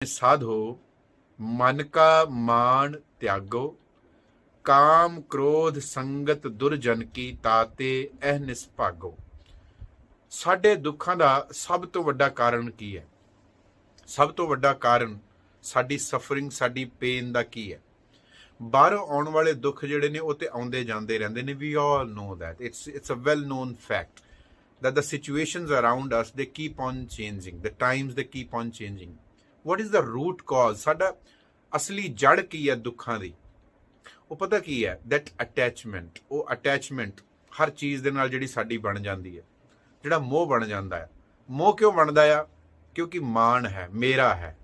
साधो मन का मान त्यागो, काम क्रोध संगत दुर्जन की ताते एह निस्भागो। साडे दुखां दा सब तो वड्डा कारण की है? सब तो वड्डा कारण साडी सफरिंग, साडी पेन दा की है? बाहरों आने वाले दुख जिहड़े ने वो तो आउंदे जांदे रहिंदे ने। We all know that, it's a well known fact that the situations around us, they keep on changing, the times they keep on changing. What is the root cause? साडा असली जड़ की है दुखां दी? वो पता की है? That attachment. वो अटैचमेंट हर चीज़ दे नाल जिहड़ी साडी बन जाती है, जिहड़ा मोह बन जाता है। मोह क्यों बनता है? क्योंकि मान है, मेरा है।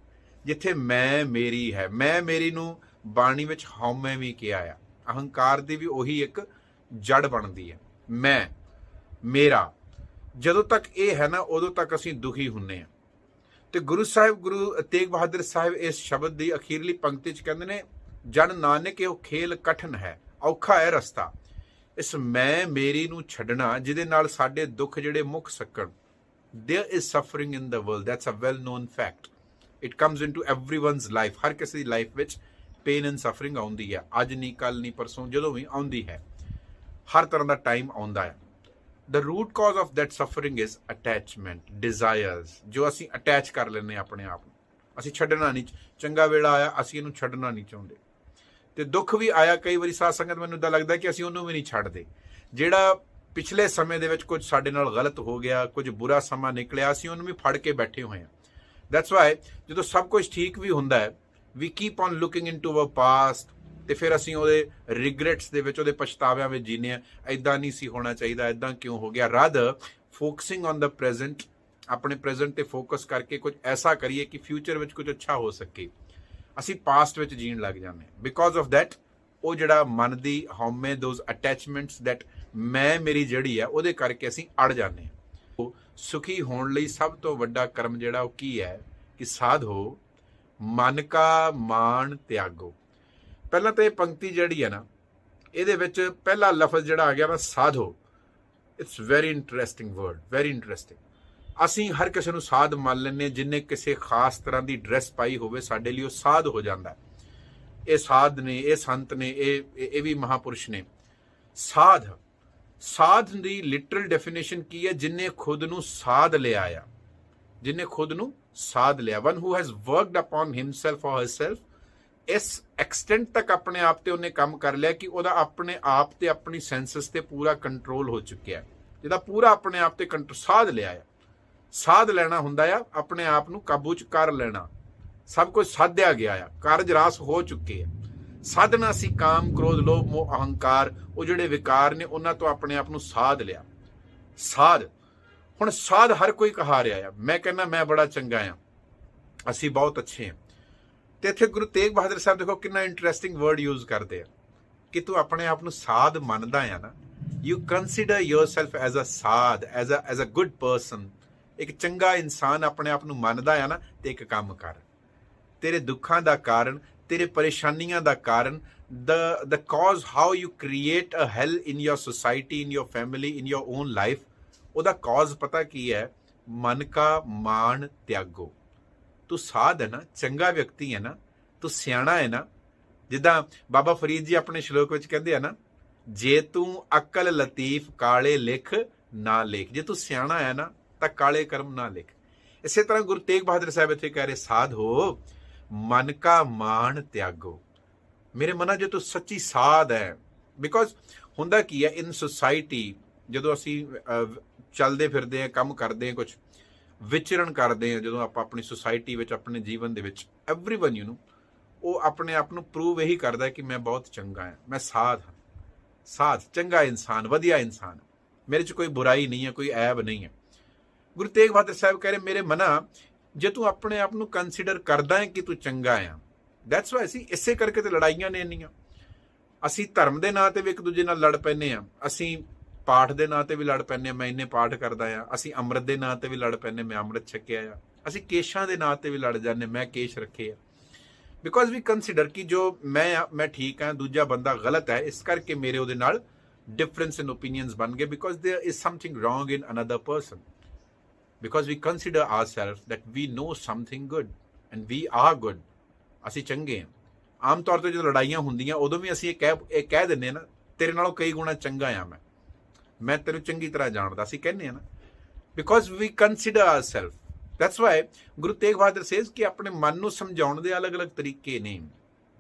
जिथे मैं मेरी है, मैं मेरी नूं बाणी विच हौमे भी किया है। अहंकार दी भी उही एक जड़ बनती है, मैं मेरा। ਜਦੋਂ तक ये है ना, उदों तक असीं दुखी हुन्ने आ। ते गुरु साहिब, गुरु तेग बहादुर साहिब इस शब्द की अखीरली पंक्ति च कहंदे ने, जन नानक यो खेल कठिन है, औखा है रस्ता। इस मैं मेरी नूं छड्डना जिहदे नाल साडे दुख जिहड़े मुक सकण। There is suffering in the world, that's a well known fact. It comes into everyone's life. हर किसी की लाइफ विच पेन एंड सफरिंग आउंदी है। अज नहीं, कल नहीं, परसों, जदों भी आउंदी है। हर तरह का टाइम आउंदा है। The root cause of that suffering is attachment, desires, जो असी अटैच कर लेने अपने आप ਨੂੰ। ਅਸੀਂ ਛੱਡਣਾ ਨਹੀਂ। ਚੰਗਾ ਵੇਲਾ ਆਇਆ, ਅਸੀਂ ਇਹਨੂੰ ਛੱਡਣਾ ਨਹੀਂ ਚਾਹੁੰਦੇ। ਤੇ ਦੁੱਖ ਵੀ ਆਇਆ ਕਈ ਵਾਰੀ ਸਾਧ ਸੰਗਤ, ਮੈਨੂੰ ਤਾਂ ਲੱਗਦਾ ਕਿ ਅਸੀਂ ਉਹਨੂੰ ਵੀ ਨਹੀਂ ਛੱਡਦੇ। ਜਿਹੜਾ ਪਿਛਲੇ ਸਮੇਂ ਦੇ ਵਿੱਚ ਕੁਝ ਸਾਡੇ ਨਾਲ ਗਲਤ ਹੋ ਗਿਆ, ਕੁਝ ਬੁਰਾ ਸਮਾਂ ਨਿਕਲਿਆ, ਅਸੀਂ ਉਹਨੂੰ ਵੀ ਫੜ ਕੇ ਬੈਠੇ ਹੋਏ ਹਾਂ। ਦੈਟਸ ਵਾਈ ਜਦੋਂ ਸਭ ਕੁਝ ਠੀਕ ਵੀ ਹੁੰਦਾ ਹੈ, we keep on looking into our past, ਤੇ ਫਿਰ ਅਸੀਂ ਉਹਦੇ ਰਿਗਰੈਟਸ ਦੇ ਵਿੱਚ, ਉਹਦੇ ਪਛਤਾਵਿਆਂ ਵਿੱਚ ਜੀਨੇ ਆ। ਇੱਦਾਂ ਨਹੀਂ ਸੀ ਹੋਣਾ ਚਾਹੀਦਾ, ਇੱਦਾਂ ਕਿਉਂ ਹੋ ਗਿਆ। Rather focusing on the present, ਆਪਣੇ ਪ੍ਰੈਜ਼ੈਂਟ ਤੇ ਫੋਕਸ ਕਰਕੇ ਕੁਝ ਐਸਾ ਕਰੀਏ ਕਿ ਫਿਊਚਰ ਵਿੱਚ ਕੁਝ ਅੱਛਾ ਹੋ ਸਕੇ। ਅਸੀਂ ਪਾਸਟ ਵਿੱਚ ਜੀਣ ਲੱਗ ਜਾਂਦੇ ਹਾਂ। ਬਿਕੋਜ਼ ਆਫ ਦੈਟ ਉਹ ਜਿਹੜਾ ਮਨ ਦੀ ਹਉਮੈ, ਦੋਜ਼ ਅਟੈਚਮੈਂਟਸ, ਦੈਟ ਮੈਂ ਮੇਰੀ ਜਿਹੜੀ ਆ, ਉਹਦੇ ਕਰਕੇ ਅਸੀਂ ਅੜ ਜਾਂਦੇ ਹਾਂ। ਸੁਖੀ ਹੋਣ ਲਈ ਸਭ ਤੋਂ ਵੱਡਾ ਕਰਮ ਜਿਹੜਾ ਉਹ ਕੀ ਹੈ? ਕਿ ਸਾਧੋ ਮਨ ਕਾ ਮਾਣ ਤਿਆਗੋ। ਪਹਿਲਾਂ ਤਾਂ ਇਹ ਪੰਕਤੀ ਜਿਹੜੀ ਹੈ ਨਾ, ਇਹਦੇ ਵਿੱਚ ਪਹਿਲਾ ਲਫ਼ਜ਼ ਜਿਹੜਾ ਆ ਗਿਆ ਵਾ ਸਾਧੋ। It's very interesting word, very interesting. ਅਸੀਂ ਹਰ ਕਿਸੇ ਨੂੰ ਸਾਧ ਮੰਨ ਲੈਂਦੇ, ਜਿੰਨੇ ਕਿਸੇ ਖਾਸ ਤਰ੍ਹਾਂ ਦੀ ਡਰੈਸ ਪਾਈ ਹੋਵੇ ਸਾਡੇ ਲਈ ਉਹ ਸਾਧ ਹੋ ਜਾਂਦਾ। ਇਹ ਸਾਧ ਨੇ, ਇਹ ਸੰਤ ਨੇ, ਇਹ ਵੀ ਮਹਾਪੁਰਸ਼ ਨੇ। ਸਾਧ, ਸਾਧ ਦੀ ਲਿਟਰਲ ਡੈਫੀਨੇਸ਼ਨ ਕੀ ਹੈ? ਜਿੰਨੇ ਖੁਦ ਨੂੰ ਸਾਧ ਲਿਆ ਆ, ਜਿੰਨੇ ਖੁਦ ਨੂੰ ਸਾਧ ਲਿਆ। One who has worked upon himself ਔਰ ਹਰਸੈਲਫ। इस एक्सटेंट तक अपने आप ते उन्हें काम कर लिया कि ਉਹਦਾ अपने आप ते अपनी सेंसेस ते पूरा कंट्रोल हो चुकिया है, ਜਿਹਦਾ पूरा अपने आप ते कंट्रोल साध लिया है। साध लेना हुंदा आ अपने आप ਨੂੰ ਕਾਬੂ ਚ ਕਰ ਲੈਣਾ। सब कुछ साध्या गया है, कारज रास हो चुके हैं। साधना सी काम क्रोध लोभ मोह अहंकार, ਉਹ ਜਿਹੜੇ ਵਿਕਾਰ ਨੇ ਉਹਨਾਂ ਤੋਂ ਆਪਣੇ ਆਪ ਨੂੰ ਸਾਧ ਲਿਆ। ਸਾਧ, ਹੁਣ ਸਾਧ ਹਰ ਕੋਈ ਕਹਾ ਰਿਹਾ ਆ। ਮੈਂ ਕਹਿੰਦਾ ਮੈਂ ਬੜਾ ਚੰਗਾ ਆ, ਅਸੀਂ ਬਹੁਤ ਅੱਛੇ ਹਾਂ। ਤੇ ਇੱਥੇ ਗੁਰੂ ਤੇਗ ਬਹਾਦਰ ਸਾਹਿਬ ਦੇਖੋ ਕਿੰਨਾ ਇੰਟਰਸਟਿੰਗ ਵਰਡ ਯੂਜ਼ ਕਰਦੇ ਆ ਕਿ ਤੂੰ ਆਪਣੇ ਆਪ ਨੂੰ ਸਾਧ ਮੰਨਦਾ ਆ ਨਾ, you consider yourself as a sadh, as a good person, ਇੱਕ ਚੰਗਾ ਇਨਸਾਨ ਆਪਣੇ ਆਪ ਨੂੰ ਮੰਨਦਾ ਆ ਨਾ। ਤੇ ਇੱਕ ਕੰਮ ਕਰ, ਤੇਰੇ ਦੁੱਖਾਂ ਦਾ ਕਾਰਨ, ਤੇਰੇ ਪਰੇਸ਼ਾਨੀਆਂ ਦਾ ਕਾਰਨ, the cause how you create a hell in your society, in your family, in your own life, ਉਹਦਾ cause ਪਤਾ ਕੀ ਹੈ? ਮਨ ਕਾ ਮਾਣ ਤਿਆਗੋ। ਤੂੰ ਸਾਧ ਹੈ ਨਾ, ਚੰਗਾ ਵਿਅਕਤੀ ਹੈ ਨਾ, ਤੂੰ ਸਿਆਣਾ ਹੈ ਨਾ। ਜਿੱਦਾਂ ਬਾਬਾ ਫਰੀਦ ਜੀ ਆਪਣੇ ਸ਼ਲੋਕ ਵਿੱਚ ਕਹਿੰਦੇ ਆ ਨਾ, ਜੇ ਤੂੰ ਅਕਲ ਲਤੀਫ ਕਾਲੇ ਲਿਖ ਨਾ ਲੇਖ। ਜੇ ਤੂੰ ਸਿਆਣਾ ਹੈ ਨਾ ਤਾਂ ਕਾਲੇ ਕਰਮ ਨਾ ਲਿਖ। ਇਸੇ ਤਰ੍ਹਾਂ ਗੁਰੂ ਤੇਗ ਬਹਾਦਰ ਸਾਹਿਬ ਇੱਥੇ ਕਹਿ ਰਹੇ, ਸਾਧ ਹੋ ਮਨ ਕਾ ਮਾਣ ਤਿਆਗੋ। ਮੇਰੇ ਮਨਾਂ ਜੇ ਤੂੰ ਸੱਚੀ ਸਾਧ ਹੈ। ਬਿਕੋਜ਼ ਹੁੰਦਾ ਕੀ ਹੈ, ਇਨ ਸੁਸਾਇਟੀ ਜਦੋਂ ਅਸੀਂ ਚੱਲਦੇ ਫਿਰਦੇ ਹਾਂ, ਕੰਮ ਕਰਦੇ ਹਾਂ, ਕੁਛ ਵਿਚਰਨ ਕਰਦੇ ਹਾਂ, ਜਦੋਂ ਆਪਾਂ ਆਪਣੀ ਸੁਸਾਇਟੀ ਵਿੱਚ, ਆਪਣੇ ਜੀਵਨ ਦੇ ਵਿੱਚ, ਐਵਰੀਵਨ ਯੂ ਨੋ, ਉਹ ਆਪਣੇ ਆਪ ਨੂੰ ਪ੍ਰੂਵ ਇਹੀ ਕਰਦਾ ਕਿ ਮੈਂ ਬਹੁਤ ਚੰਗਾ ਹਾਂ, ਮੈਂ ਸਾਧ ਹਾਂ, ਸਾਧ, ਚੰਗਾ ਇਨਸਾਨ, ਵਧੀਆ ਇਨਸਾਨ, ਮੇਰੇ 'ਚ ਕੋਈ ਬੁਰਾਈ ਨਹੀਂ ਹੈ, ਕੋਈ ਐਬ ਨਹੀਂ ਹੈ। ਗੁਰੂ ਤੇਗ ਬਹਾਦਰ ਸਾਹਿਬ ਕਹਿ ਰਹੇ, ਮੇਰੇ ਮਨਾ ਜੇ ਤੂੰ ਆਪਣੇ ਆਪ ਨੂੰ ਕੰਸੀਡਰ ਕਰਦਾ ਹੈ ਕਿ ਤੂੰ ਚੰਗਾ ਆ, ਦੈਟਸ ਵਾਈ ਅਸੀਂ ਇਸੇ ਕਰਕੇ ਤੇ ਲੜਾਈਆਂ ਨੇ ਇੰਨੀਆਂ। ਅਸੀਂ ਧਰਮ ਦੇ ਨਾਂ ਤੇ ਵੀ ਇੱਕ ਦੂਜੇ ਨਾਲ ਲੜ ਪੈਂਦੇ ਹਾਂ, ਅਸੀਂ ਪਾਠ ਦੇ ਨਾਂ ਤੇ ਵੀ ਲੜ ਪੈਂਦੇ ਹਾਂ, ਮੈਂ ਇੰਨੇ ਪਾਠ ਕਰਦਾ ਆ। ਅਸੀਂ ਅੰਮ੍ਰਿਤ ਦੇ ਨਾਂ ਤੇ ਵੀ ਲੜ ਪੈਂਦੇ, ਮੈਂ ਅੰਮ੍ਰਿਤ ਛਕਿਆ ਆ। ਅਸੀਂ ਕੇਸ਼ਾਂ ਦੇ ਨਾਂ ਤੇ ਵੀ ਲੜ ਜਾਂਦੇ, ਮੈਂ ਕੇਸ਼ ਰੱਖੇ ਆ। ਬਿਕੋਜ਼ ਵੀ ਕੰਸੀਡਰ ਕਿ ਜੋ ਮੈਂ ਆ, ਮੈਂ ਠੀਕ ਹਾਂ, ਦੂਜਾ ਬੰਦਾ ਗਲਤ ਹੈ, ਇਸ ਕਰਕੇ ਮੇਰੇ ਉਹਦੇ ਨਾਲ ਡਿਫਰੈਂਸ ਇਨ ਓਪੀਨੀਅਨਸ ਬਣ ਗਏ। Because there is something wrong in another person, because we consider ourselves that we know something good and we are good, ਅਸੀਂ ਚੰਗੇ ਹਾਂ। ਆਮ ਤੌਰ ਤੇ ਜਦੋਂ ਲੜਾਈਆਂ ਹੁੰਦੀਆਂ ਉਦੋਂ ਵੀ ਅਸੀਂ ਇਹ ਕਹਿ ਦਿੰਦੇ ਹਾਂ ਨਾ, ਤੇਰੇ ਨਾਲੋਂ ਕਈ ਗੁਣਾ ਚੰਗਾ ਆ ਮੈਂ ਤੈਨੂੰ ਚੰਗੀ ਤਰ੍ਹਾਂ ਜਾਣਦਾ, ਅਸੀਂ ਕਹਿੰਦੇ ਹਾਂ ਨਾ, because we consider ourself. That's why Guru Tegh Bahadur says ਕਿ ਆਪਣੇ ਮਨ ਨੂੰ ਸਮਝਾਉਣ ਦੇ ਅਲੱਗ-ਅਲੱਗ ਤਰੀਕੇ ਨੇ,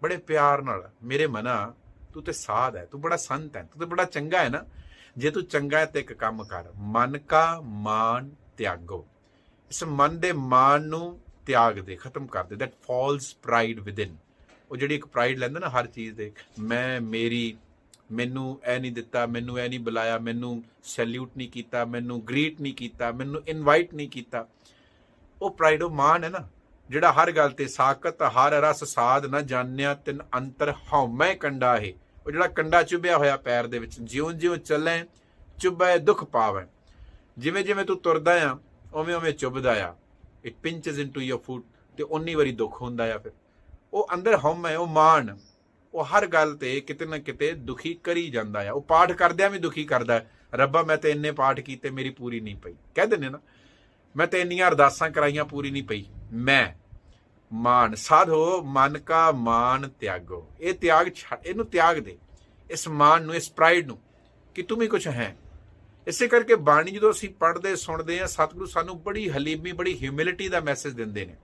ਬੜੇ ਪਿਆਰ ਨਾਲ। ਮੇਰੇ ਮਨਾ, ਤੂੰ ਤੇ ਸਾਧ ਹੈ, ਤੂੰ ਬੜਾ ਸੰਤ ਹੈ, ਤੂੰ ਤੇ ਬੜਾ ਚੰਗਾ ਹੈ ਨਾ, ਜੇ ਤੂੰ ਚੰਗਾ ਹੈ ਤੇ ਇੱਕ ਕੰਮ ਕਰ, ਮਨ ਕਾ ਮਾਨ ਤਿਆਗੋ, ਇਸ ਮਨ ਦੇ ਮਾਨ ਨੂੰ ਤਿਆਗ ਦੇ, ਖਤਮ ਕਰ ਦੇ। ਦੈਟ ਫਾਲਸ ਪ੍ਰਾਈਡ ਵਿਦਿਨ, ਉਹ ਜਿਹੜੀ ਇੱਕ ਪ੍ਰਾਈਡ ਲੈਂਦਾ ਨਾ ਹਰ ਚੀਜ਼ ਦੇ, ਮੈਂ, ਮੇਰੀ, ਮੈਨੂੰ ਇਹ ਨਹੀਂ ਦਿੱਤਾ, ਮੈਨੂੰ ਇਹ ਨਹੀਂ ਬੁਲਾਇਆ, ਮੈਨੂੰ ਸੈਲਿਊਟ ਨਹੀਂ ਕੀਤਾ, ਮੈਨੂੰ ਗ੍ਰੀਟ ਨਹੀਂ ਕੀਤਾ, ਮੈਨੂੰ ਇਨਵਾਈਟ ਨਹੀਂ ਕੀਤਾ, ਉਹ ਪ੍ਰਾਈਡ, ਉਹ ਮਾਨ ਹੈ ਨਾ, ਜਿਹੜਾ ਹਰ ਗੱਲ ਤੇ ਸਾਕਤ ਹਰ ਰਸ ਸਾਧ ਨਾ ਜਾਣਿਆ ਤਿਨ ਅੰਤਰ ਹਉਮੈ ਕੰਡਾ ਹੈ, ਉਹ ਜਿਹੜਾ ਕੰਡਾ ਚੁਭਿਆ ਹੋਇਆ ਪੈਰ ਦੇ ਵਿੱਚ, ਜਿਉਂ ਜਿਉਂ ਚੱਲੇ ਚੁਭੇ ਦੁੱਖ ਪਾਵੈ, ਜਿਵੇਂ ਜਿਵੇਂ ਤੂੰ ਤੁਰਦਾ ਆ ਉਵੇਂ ਉਵੇਂ ਚੁਭਦਾ ਆ, ਇਟ ਪਿੰਚਸ ਇਨਟੂ ਯੋਰ ਫੁੱਟ, ਤੇ ਉਨੀ ਵਾਰੀ ਦੁੱਖ ਹੁੰਦਾ ਆ। ਫਿਰ ਉਹ ਅੰਦਰ ਹਉਮੈ, ਉਹ ਮਾਨ, ਉਹ ਹਰ ਗੱਲ ਤੇ ਕਿਤੇ ਨਾ ਕਿਤੇ ਦੁਖੀ ਕਰੀ ਜਾਂਦਾ ਆ। ਉਹ ਪਾਠ ਕਰਦਿਆਂ ਵੀ ਦੁਖੀ ਕਰਦਾ, ਰੱਬਾ ਮੈਂ ਤੇ ਇੰਨੇ ਪਾਠ ਕੀਤੇ ਮੇਰੀ ਪੂਰੀ ਨਹੀਂ ਪਈ, ਕਹਿ ਦਿੰਦੇ ਨਾ, ਮੈਂ ਤੇ ਇੰਨੀਆਂ ਅਰਦਾਸਾਂ ਕਰਾਈਆਂ ਪੂਰੀ ਨਹੀਂ ਪਈ, ਮੈਂ ਮਾਨ। ਸਾਧੋ ਮਨ ਕਾ ਮਾਨ ਤਿਆਗੋ, ਇਹ ਤਿਆਗ ਛੱਡ, ਇਹਨੂੰ ਤਿਆਗ ਦੇ, ਇਸ ਮਾਨ ਨੂੰ, ਇਸ ਪ੍ਰਾਈਡ ਨੂੰ ਕਿ ਤੂੰ ਵੀ ਕੁਛ ਹੈ। ਇਸੇ ਕਰਕੇ ਬਾਣੀ ਜਦੋਂ ਅਸੀਂ ਪੜ੍ਹਦੇ ਸੁਣਦੇ ਹਾਂ, ਸਤਿਗੁਰੂ ਸਾਨੂੰ ਬੜੀ ਹਲੀਮੀ, ਬੜੀ ਹਿਊਮਿਲਿਟੀ ਦਾ ਮੈਸੇਜ ਦਿੰਦੇ ਨੇ,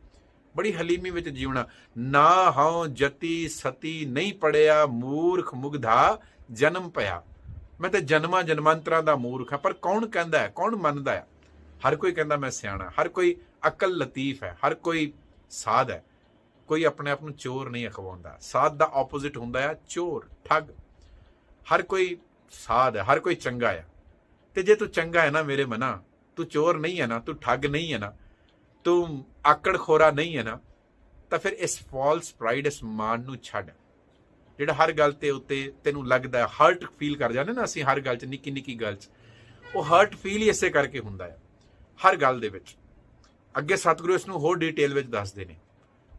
ਬੜੀ ਹਲੀਮੀ ਵਿੱਚ ਜਿਉਣਾ। ਨਾ ਹਉ ਜਤੀ ਸਤੀ ਨਹੀਂ ਪੜਿਆ, ਮੂਰਖ ਮੁਗਧਾ ਜਨਮ ਪਿਆ, ਮੈਂ ਤੇ ਜਨਮਾਂ ਜਨਮਾਂਤਰਾਂ ਦਾ ਮੂਰਖ ਹਾਂ। ਪਰ ਕੌਣ ਕਹਿੰਦਾ ਹੈ, ਕੌਣ ਮੰਨਦਾ ਹੈ? ਹਰ ਕੋਈ ਕਹਿੰਦਾ ਮੈਂ ਸਿਆਣਾ, ਹਰ ਕੋਈ ਅਕਲ ਲਤੀਫ ਹੈ, ਹਰ ਕੋਈ ਸਾਧ ਹੈ, ਕੋਈ ਆਪਣੇ ਆਪ ਨੂੰ ਚੋਰ ਨਹੀਂ ਅਖਵਾਉਂਦਾ। ਸਾਧ ਦਾ ਆਪੋਜ਼ਿਟ ਹੁੰਦਾ ਆ ਚੋਰ, ਠੱਗ। ਹਰ ਕੋਈ ਸਾਧ ਹੈ, ਹਰ ਕੋਈ ਚੰਗਾ ਹੈ। ਤੇ ਜੇ ਤੂੰ ਚੰਗਾ ਹੈ ਨਾ ਮੇਰੇ ਮਨਾ, ਤੂੰ ਚੋਰ ਨਹੀਂ ਹੈ ਨਾ, ਤੂੰ ਠੱਗ ਨਹੀਂ ਹੈ ਨਾ, ਤੂੰ ਆਕੜ ਖੋਰਾ ਨਹੀਂ ਹੈ ਨਾ, ਤਾਂ ਫਿਰ ਇਸ ਫਾਲਸ ਪ੍ਰਾਈਡ, ਇਸ ਮਾਨ ਨੂੰ ਛੱਡ, ਜਿਹੜਾ ਹਰ ਗੱਲ ਤੇ ਉੱਤੇ ਤੈਨੂੰ ਲੱਗਦਾ ਹਰਟ ਫੀਲ ਕਰ ਜਾਂਦੇ ਨਾ ਅਸੀਂ ਹਰ ਗੱਲ 'ਚ, ਨਿੱਕੀ ਨਿੱਕੀ ਗੱਲ 'ਚ, ਉਹ ਹਰਟ ਫੀਲ ਹੀ ਇਸੇ ਕਰਕੇ ਹੁੰਦਾ ਹੈ ਹਰ ਗੱਲ ਦੇ ਵਿੱਚ। ਅੱਗੇ ਸਤਿਗੁਰੂ ਇਸ ਨੂੰ ਹੋਰ ਡਿਟੇਲ ਵਿੱਚ ਦੱਸਦੇ ਨੇ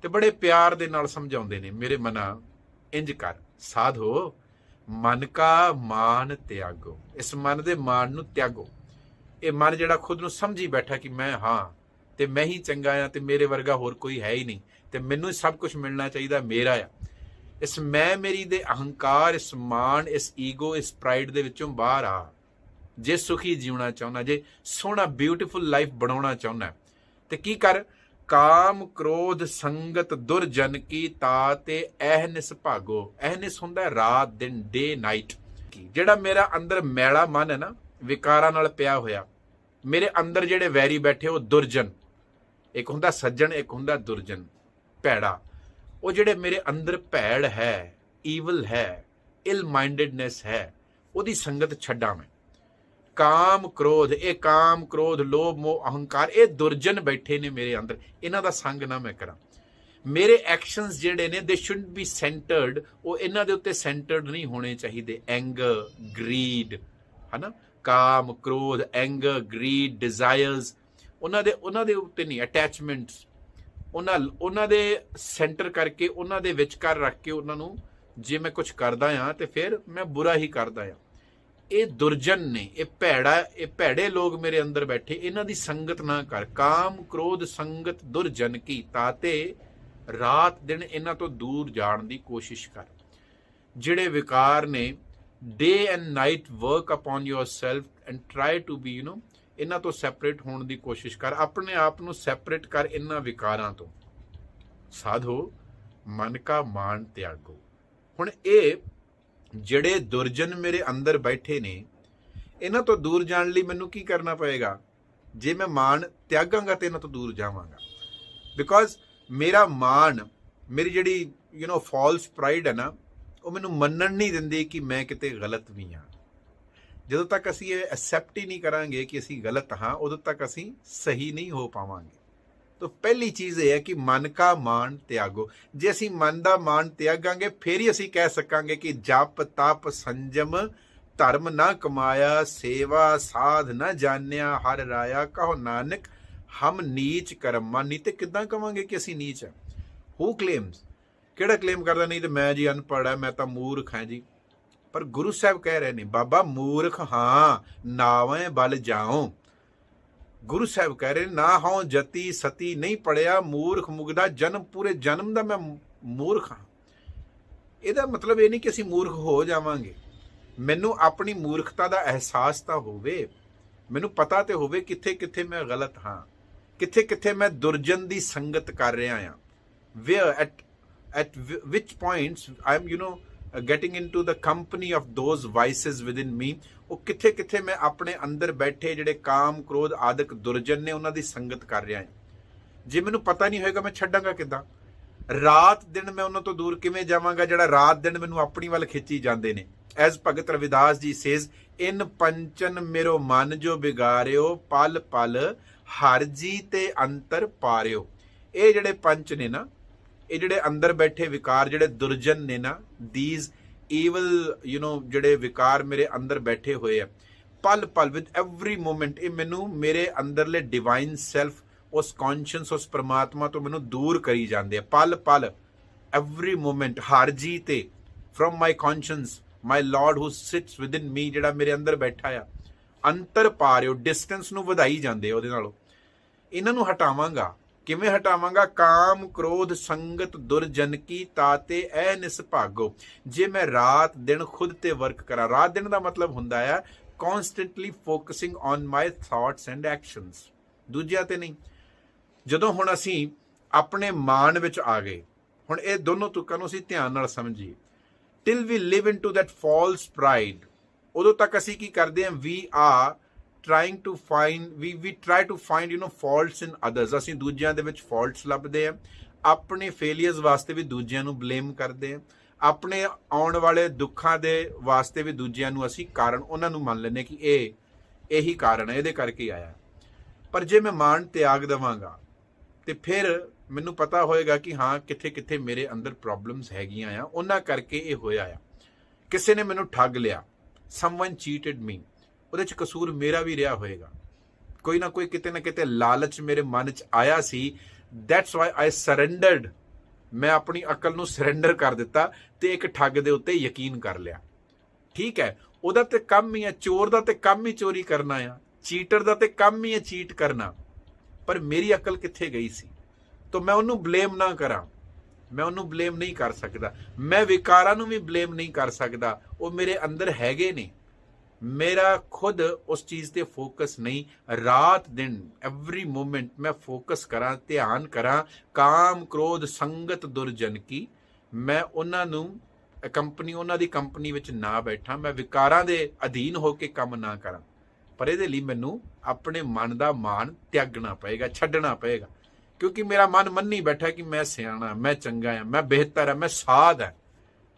ਤੇ ਬੜੇ ਪਿਆਰ ਦੇ ਨਾਲ ਸਮਝਾਉਂਦੇ ਨੇ, ਮੇਰੇ ਮਨਾ ਇੰਜ ਕਰ, ਸਾਧੋ ਮਨ ਕਾ ਮਾਨ ਤਿਆਗੋ, ਇਸ ਮਨ ਦੇ ਮਾਨ ਨੂੰ ਤਿਆਗੋ। ਇਹ ਮਨ ਜਿਹੜਾ ਖੁਦ ਨੂੰ ਸਮਝੀ ਬੈਠਾ ਕਿ ਮੈਂ ਹਾਂ ਤੇ ਮੈਂ ਹੀ ਚੰਗਾ ਆ ਤੇ ਮੇਰੇ ਵਰਗਾ ਹੋਰ ਕੋਈ ਹੈ ਹੀ ਨਹੀਂ ਤੇ ਮੈਨੂੰ ਹੀ ਸਭ ਕੁਝ ਮਿਲਣਾ ਚਾਹੀਦਾ, ਮੇਰਾ ਆ। ਇਸ ਮੈਂ ਮੇਰੀ ਦੇ ਅਹੰਕਾਰ, ਇਸ ਮਾਨ, ਇਸ ਈਗੋ, ਇਸ ਪ੍ਰਾਈਡ ਦੇ ਵਿੱਚੋਂ ਬਾਹਰ ਆ। ਜੇ ਸੁਖੀ ਜਿਉਣਾ ਚਾਹੁੰਦਾ, ਜੇ ਸੋਹਣਾ ਬਿਊਟੀਫੁਲ ਲਾਈਫ ਬਣਾਉਣਾ ਚਾਹੁੰਦਾ ਤੇ ਕੀ ਕਰ, ਕਾਮ ਕ੍ਰੋਧ ਸੰਗਤ ਦੁਰਜਨ ਕੀ ਤਾਤੇ ਅਹਨਿਸ ਭਾਗੋ। ਅਹਨਿਸ ਹੁੰਦਾ ਰਾਤ ਦਿਨ, ਡੇ ਨਾਈਟ। ਜਿਹੜਾ ਮੇਰਾ ਅੰਦਰ ਮੈਲਾ ਮਨ ਹੈ ਨਾ, ਵਿਕਾਰਾਂ ਨਾਲ ਪਿਆ ਹੋਇਆ, ਮੇਰੇ ਅੰਦਰ ਜਿਹੜੇ ਵੈਰੀ ਬੈਠੇ ਉਹ ਦੁਰਜਨ, ਇੱਕ ਹੁੰਦਾ ਸੱਜਣ, ਇੱਕ ਹੁੰਦਾ ਦੁਰਜਨ, ਭੈੜਾ। ਉਹ ਜਿਹੜੇ ਮੇਰੇ ਅੰਦਰ ਭੈੜ ਹੈ, ਈਵਲ ਹੈ, ਇਲ ਮਾਈਂਡਡਨੈਸ ਹੈ, ਉਹਦੀ ਸੰਗਤ ਛੱਡਾਂ ਮੈਂ। ਕਾਮ ਕ੍ਰੋਧ, ਇਹ ਕਾਮ ਕ੍ਰੋਧ ਲੋਭ ਮੋਹ ਅਹੰਕਾਰ, ਇਹ ਦੁਰਜਨ ਬੈਠੇ ਨੇ ਮੇਰੇ ਅੰਦਰ, ਇਹਨਾਂ ਦਾ ਸੰਗ ਨਾ ਮੈਂ ਕਰਾਂ। ਮੇਰੇ ਐਕਸ਼ਨਸ ਜਿਹੜੇ ਨੇ ਦੇ ਸ਼ੁਡ ਬੀ ਸੈਂਟਰਡ, ਉਹ ਇਹਨਾਂ ਦੇ ਉੱਤੇ ਸੈਂਟਰਡ ਨਹੀਂ ਹੋਣੇ ਚਾਹੀਦੇ। ਐਂਗਰ, ਗਰੀਡ, ਹਨਾ, ਕਾਮ ਕ੍ਰੋਧ, ਐਂਗਰ, ਗਰੀਡ, ਡਿਜ਼ਾਇਰਸ, ਉਹਨਾਂ ਦੇ ਉੱਤੇ ਨਹੀਂ, ਅਟੈਚਮੈਂਟਸ, ਉਹਨਾਂ ਦੇ ਸੈਂਟਰ ਕਰਕੇ, ਉਹਨਾਂ ਦੇ ਵਿਚਕਾਰ ਰੱਖ ਕੇ ਉਹਨਾਂ ਨੂੰ, ਜੇ ਮੈਂ ਕੁਝ ਕਰਦਾ ਹਾਂ ਤੇ ਫਿਰ ਮੈਂ ਬੁਰਾ ਹੀ ਕਰਦਾ ਹਾਂ। ਇਹ ਦੁਰਜਨ ਨੇ, ਇਹ ਭੈੜਾ, ਇਹ ਭੈੜੇ ਲੋਕ ਮੇਰੇ ਅੰਦਰ ਬੈਠੇ, ਇਹਨਾਂ ਦੀ ਸੰਗਤ ਨਾ ਕਰ। ਕਾਮ ਕ੍ਰੋਧ ਸੰਗਤ ਦੁਰਜਨ ਕੀ ਤਾਤੇ, ਰਾਤ ਦਿਨ ਇਹਨਾਂ ਤੋਂ ਦੂਰ ਜਾਣ ਦੀ ਕੋਸ਼ਿਸ਼ ਕਰ। ਜਿਹੜੇ ਵਿਕਾਰ ਨੇ, day and night work upon yourself and try to be ਇਹਨਾਂ ਤੋਂ ਸੈਪਰੇਟ ਹੋਣ ਦੀ ਕੋਸ਼ਿਸ਼ ਕਰ, ਆਪਣੇ ਆਪ ਨੂੰ ਸੈਪਰੇਟ ਕਰ ਇਹਨਾਂ ਵਿਕਾਰਾਂ ਤੋਂ। ਸਾਧੋ ਮਨ ਕਾ ਮਾਨ ਤਿਆਗੋ। ਹੁਣ ਇਹ ਜਿਹੜੇ ਦੁਰਜਨ ਮੇਰੇ ਅੰਦਰ ਬੈਠੇ ਨੇ, ਇਹਨਾਂ ਤੋਂ ਦੂਰ ਜਾਣ ਲਈ ਮੈਨੂੰ ਕੀ ਕਰਨਾ ਪਏਗਾ? ਜੇ ਮੈਂ ਮਾਨ ਤਿਆਗਾਂਗਾ ਤੇ ਇਹਨਾਂ ਤੋਂ ਦੂਰ ਜਾਵਾਂਗਾ। ਬਿਕੋਜ਼ ਮੇਰਾ ਮਾਨ, ਮੇਰੀ ਜਿਹੜੀ ਫਾਲਸ ਪ੍ਰਾਈਡ ਹੈ ਨਾ, ਉਹ ਮੈਨੂੰ ਮੰਨਣ ਨਹੀਂ ਦਿੰਦੀ ਕਿ ਮੈਂ ਕਿਤੇ ਗਲਤ ਵੀ ਹਾਂ। ਜਦੋਂ ਤੱਕ ਅਸੀਂ ਇਹ ਐਕਸੈਪਟ ਹੀ ਨਹੀਂ ਕਰਾਂਗੇ ਕਿ ਅਸੀਂ ਗਲਤ ਹਾਂ, ਉਦੋਂ ਤੱਕ ਅਸੀਂ ਸਹੀ ਨਹੀਂ ਹੋ ਪਾਵਾਂਗੇ। ਤਾਂ ਪਹਿਲੀ ਚੀਜ਼ ਇਹ ਹੈ ਕਿ ਮਨ ਕਾ ਮਾਨ ਤਿਆਗੋ। ਜੇ ਅਸੀਂ ਮਨ ਦਾ ਮਾਨ ਤਿਆਗਾਂਗੇ, ਫਿਰ ਹੀ ਅਸੀਂ ਕਹਿ ਸਕਾਂਗੇ ਕਿ ਜਪ ਤਪ ਸੰਜਮ ਧਰਮ ਨਾ ਕਮਾਇਆ, ਸੇਵਾ ਸਾਧ ਨਾ ਜਾਣਿਆ, ਹਰ ਰਾਇਆ ਕਹੋ ਨਾਨਕ ਹਮ ਨੀਚ ਕਰਮਾਂ। ਨਹੀਂ ਤੇ ਕਿੱਦਾਂ ਕਵਾਂਗੇ ਕਿ ਅਸੀਂ ਨੀਚ ਹਾਂ? ਹੂ ਕਲੇਮਸ, ਕਿਹੜਾ ਕਲੇਮ ਕਰਦਾ? ਨਹੀਂ ਤੇ ਮੈਂ ਜੀ ਅਨਪੜ੍ਹ ਹੈ, ਮੈਂ ਤਾਂ ਮੂਰਖ ਹਾਂ ਜੀ। ਪਰ ਗੁਰੂ ਸਾਹਿਬ ਕਹਿ ਰਹੇ ਨੇ, ਬਾਬਾ ਮੂਰਖ ਹਾਂ ਨਾਵੇਂ ਬਲ ਜਾਓ। ਗੁਰੂ ਸਾਹਿਬ ਕਹਿ ਰਹੇ ਨਾ ਹਉ ਜਤੀ ਸਤੀ ਨਹੀਂ ਪੜਿਆ ਮੂਰਖ ਮੁਗਦਾ ਜਨਮ, ਪੂਰੇ ਜਨਮ ਦਾ ਮੈਂ ਮੂਰਖ ਹਾਂ। ਇਹਦਾ ਮਤਲਬ ਇਹ ਨਹੀਂ ਕਿ ਅਸੀਂ ਮੂਰਖ ਹੋ ਜਾਵਾਂਗੇ। ਮੈਨੂੰ ਆਪਣੀ ਮੂਰਖਤਾ ਦਾ ਅਹਿਸਾਸ ਤਾਂ ਹੋਵੇ, ਮੈਨੂੰ ਪਤਾ ਤੇ ਹੋਵੇ ਕਿੱਥੇ ਕਿੱਥੇ ਮੈਂ ਗਲਤ ਹਾਂ, ਕਿੱਥੇ ਕਿੱਥੇ ਮੈਂ ਦੁਰਜਨ ਦੀ ਸੰਗਤ ਕਰ ਰਿਹਾ ਹਾਂ। Where at which points I am getting into the company of those vices within me। ਉਹ ਕਿੱਥੇ ਕਿੱਥੇ ਮੈਂ ਆਪਣੇ ਅੰਦਰ ਬੈਠੇ ਜਿਹੜੇ ਕਾਮ ਕ੍ਰੋਧ ਆਦਿਕ ਦੁਰਜਨ ਨੇ ਉਹਨਾਂ ਦੀ ਸੰਗਤ ਕਰ ਰਿਹਾ ਹਾਂ। ਜੇ ਮੈਨੂੰ ਪਤਾ ਨਹੀਂ ਹੋਏਗਾ ਮੈਂ ਛੱਡਾਂਗਾ ਕਿੱਦਾਂ? ਰਾਤ ਦਿਨ ਮੈਂ ਉਹਨਾਂ ਤੋਂ ਦੂਰ ਕਿਵੇਂ ਜਾਵਾਂਗਾ ਜਿਹੜਾ ਰਾਤ ਦਿਨ ਮੈਨੂੰ ਆਪਣੀ ਵੱਲ ਖਿੱਚੀ ਜਾਂਦੇ ਨੇ। ਐਜ਼ ਭਗਤ ਰਵਿਦਾਸ ਜੀ ਸੇਜ਼ ਇਨ ਪੰਚਨ ਮੇਰੋ ਮਨ ਜੋ ਬਿਗਾਰਿਓ ਪਲ ਪਲ ਹਰ ਜੀ ਤੇ ਅੰਤਰ ਪਾਰਿਓ। ਇਹ ਜਿਹੜੇ ਪੰਚ ਨੇ ਨਾ, ਇਹ ਜਿਹੜੇ ਅੰਦਰ ਬੈਠੇ ਵਿਕਾਰ ਜਿਹੜੇ ਦੁਰਜਨ ਨੇ ਨਾ, these evil ਜਿਹੜੇ ਵਿਕਾਰ ਮੇਰੇ ਅੰਦਰ ਬੈਠੇ ਹੋਏ ਆ, ਪਲ ਪਲ ਵਿਦ ਐਵਰੀ ਮੂਮੈਂਟ ਇਹ ਮੈਨੂੰ ਮੇਰੇ ਅੰਦਰਲੇ ਡਿਵਾਈਨ ਸੈਲਫ, ਉਸ ਕੌਨਸ਼ੀਅਸ, ਉਸ ਪ੍ਰਮਾਤਮਾ ਤੋਂ ਮੈਨੂੰ ਦੂਰ ਕਰੀ ਜਾਂਦੇ ਆ। ਪਲ ਪਲ ਐਵਰੀ ਮੂਮੈਂਟ ਹਰ ਜੀ ਤੇ from my conscious my lord who sits within me, ਜਿਹੜਾ ਮੇਰੇ ਅੰਦਰ ਬੈਠਾ ਆ, ਅੰਤਰ ਪਾ ਰਹੇ ਹੋ, ਡਿਸਟੈਂਸ ਨੂੰ ਵਧਾਈ ਜਾਂਦੇ ਉਹਦੇ ਨਾਲੋਂ। ਇਹਨਾਂ ਨੂੰ ਹਟਾਵਾਂਗਾ। ਕਿਵੇਂ ਹਟਾਵਾਂਗਾ? ਕਾਮ ਕ੍ਰੋਧ ਸੰਗਤ ਦੁਰਜਨ ਕੀ ਤਾਤੇ ਐ ਨਿਸਭਾਗੋ। ਜੇ ਮੈਂ ਰਾਤ ਦਿਨ ਖੁਦ ਤੇ ਵਰਕ ਕਰਾਂ, ਰਾਤ ਦਿਨ ਦਾ ਮਤਲਬ ਹੁੰਦਾ ਆ constantly focusing on my thoughts and actions, ਦੂਜਿਆਂ ਤੇ ਨਹੀਂ। ਜਦੋਂ ਹੁਣ ਅਸੀਂ ਆਪਣੇ ਮਾਨ ਵਿੱਚ ਆ ਗਏ, ਹੁਣ ਇਹ ਦੋਨੋਂ ਤੁਕਾਂ ਨੂੰ ਅਸੀਂ ਧਿਆਨ ਨਾਲ ਸਮਝੀਏ। Till we live into that false pride, ਉਦੋਂ ਤੱਕ ਅਸੀਂ ਕੀ ਕਰਦੇ ਹਾਂ? We are trying to find we try to find faults in others। ਅਸੀਂ ਦੂਜਿਆਂ ਦੇ ਵਿੱਚ ਫਾਲਟਸ ਲੱਭਦੇ ਆ, ਆਪਣੇ ਫੇਲੀਅਰਸ ਵਾਸਤੇ ਵੀ ਦੂਜਿਆਂ ਨੂੰ ਬਲੇਮ ਕਰਦੇ ਆ, ਆਪਣੇ ਆਉਣ ਵਾਲੇ ਦੁੱਖਾਂ ਦੇ ਵਾਸਤੇ ਵੀ ਦੂਜਿਆਂ ਨੂੰ ਅਸੀਂ ਕਾਰਨ ਉਹਨਾਂ ਨੂੰ ਮੰਨ ਲੈਂਦੇ ਕਿ ਇਹੀ ਕਾਰਨ ਹੈ, ਇਹਦੇ ਕਰਕੇ ਆਇਆ। ਪਰ ਜੇ ਮੈਂ ਮਾਣ ਤਿਆਗ ਦੇਵਾਂਗਾ ਤੇ ਫਿਰ ਮੈਨੂੰ ਪਤਾ ਹੋਏਗਾ ਕਿ ਹਾਂ ਕਿੱਥੇ ਕਿੱਥੇ ਮੇਰੇ ਅੰਦਰ ਪ੍ਰੋਬਲਮਸ ਹੈਗੀਆਂ ਆ, ਉਹਨਾਂ ਕਰਕੇ ਇਹ ਹੋਇਆ ਆ। ਕਿਸੇ ਨੇ ਮੈਨੂੰ ਠੱਗ ਲਿਆ, ਸਮਵਨ ਚੀਟਡ ਮੀ, ਉਹਦੇ 'ਚ ਕਸੂਰ ਮੇਰਾ ਵੀ ਰਿਹਾ ਹੋਏਗਾ। ਕੋਈ ਨਾ ਕੋਈ ਕਿਤੇ ਨਾ ਕਿਤੇ ਲਾਲਚ ਮੇਰੇ ਮਨ 'ਚ ਆਇਆ ਸੀ। That's why I ਸਰੈਂਡਰਡ। ਮੈਂ ਆਪਣੀ ਅਕਲ ਨੂੰ ਸਰੈਂਡਰ ਕਰ ਦਿੱਤਾ ਤੇ ਇੱਕ ਠੱਗ ਦੇ ਉੱਤੇ ਯਕੀਨ ਕਰ ਲਿਆ। ਠੀਕ ਹੈ, ਉਹਦਾ ਤੇ ਕੰਮ ਹੀ ਹੈ, ਚੋਰ ਦਾ ਤੇ ਕੰਮ ਹੀ ਚੋਰੀ ਕਰਨਾ ਆ, ਚੀਟਰ ਦਾ ਤੇ ਕੰਮ ਹੀ ਹੈ ਚੀਟ ਕਰਨਾ। ਪਰ ਮੇਰੀ ਅਕਲ ਕਿੱਥੇ ਗਈ ਸੀ? ਤਾਂ ਮੈਂ ਉਹਨੂੰ ਬਲੇਮ ਨਾ ਕਰਾਂ, ਮੈਂ ਉਹਨੂੰ ਬਲੇਮ ਨਹੀਂ ਕਰ ਸਕਦਾ। ਮੈਂ ਵਿਕਾਰਾਂ ਨੂੰ ਵੀ ਬਲੇਮ ਨਹੀਂ ਕਰ ਸਕਦਾ, ਉਹ ਮੇਰੇ ਅੰਦਰ ਹੈਗੇ ਨੇ। ਮੇਰਾ ਖੁਦ ਉਸ ਚੀਜ਼ ਤੇ ਫੋਕਸ ਨਹੀਂ। ਰਾਤ ਦਿਨ ਐਵਰੀ ਮੂਮੈਂਟ ਮੈਂ ਫੋਕਸ ਕਰਾਂ, ਧਿਆਨ ਕਰਾਂ ਕਾਮ ਕ੍ਰੋਧ ਸੰਗਤ ਦੁਰਜਨ ਕੀ। ਮੈਂ ਉਹਨਾਂ ਨੂੰ ਉਹਨਾਂ ਦੀ ਕੰਪਨੀ ਵਿੱਚ ਨਾ ਬੈਠਾਂ, ਮੈਂ ਵਿਕਾਰਾਂ ਦੇ ਅਧੀਨ ਹੋ ਕੇ ਕੰਮ ਨਾ ਕਰਾਂ। ਪਰ ਇਹਦੇ ਲਈ ਮੈਨੂੰ ਆਪਣੇ ਮਨ ਦਾ ਮਾਣ ਤਿਆਗਣਾ ਪਏਗਾ, ਛੱਡਣਾ ਪਏਗਾ। ਕਿਉਂਕਿ ਮੇਰਾ ਮਨ ਮੰਨੀ ਬੈਠਾ ਕਿ ਮੈਂ ਸਿਆਣਾ, ਮੈਂ ਚੰਗਾ ਹਾਂ, ਮੈਂ ਬਿਹਤਰ ਹਾਂ, ਮੈਂ ਸਾਧ ਹਾਂ,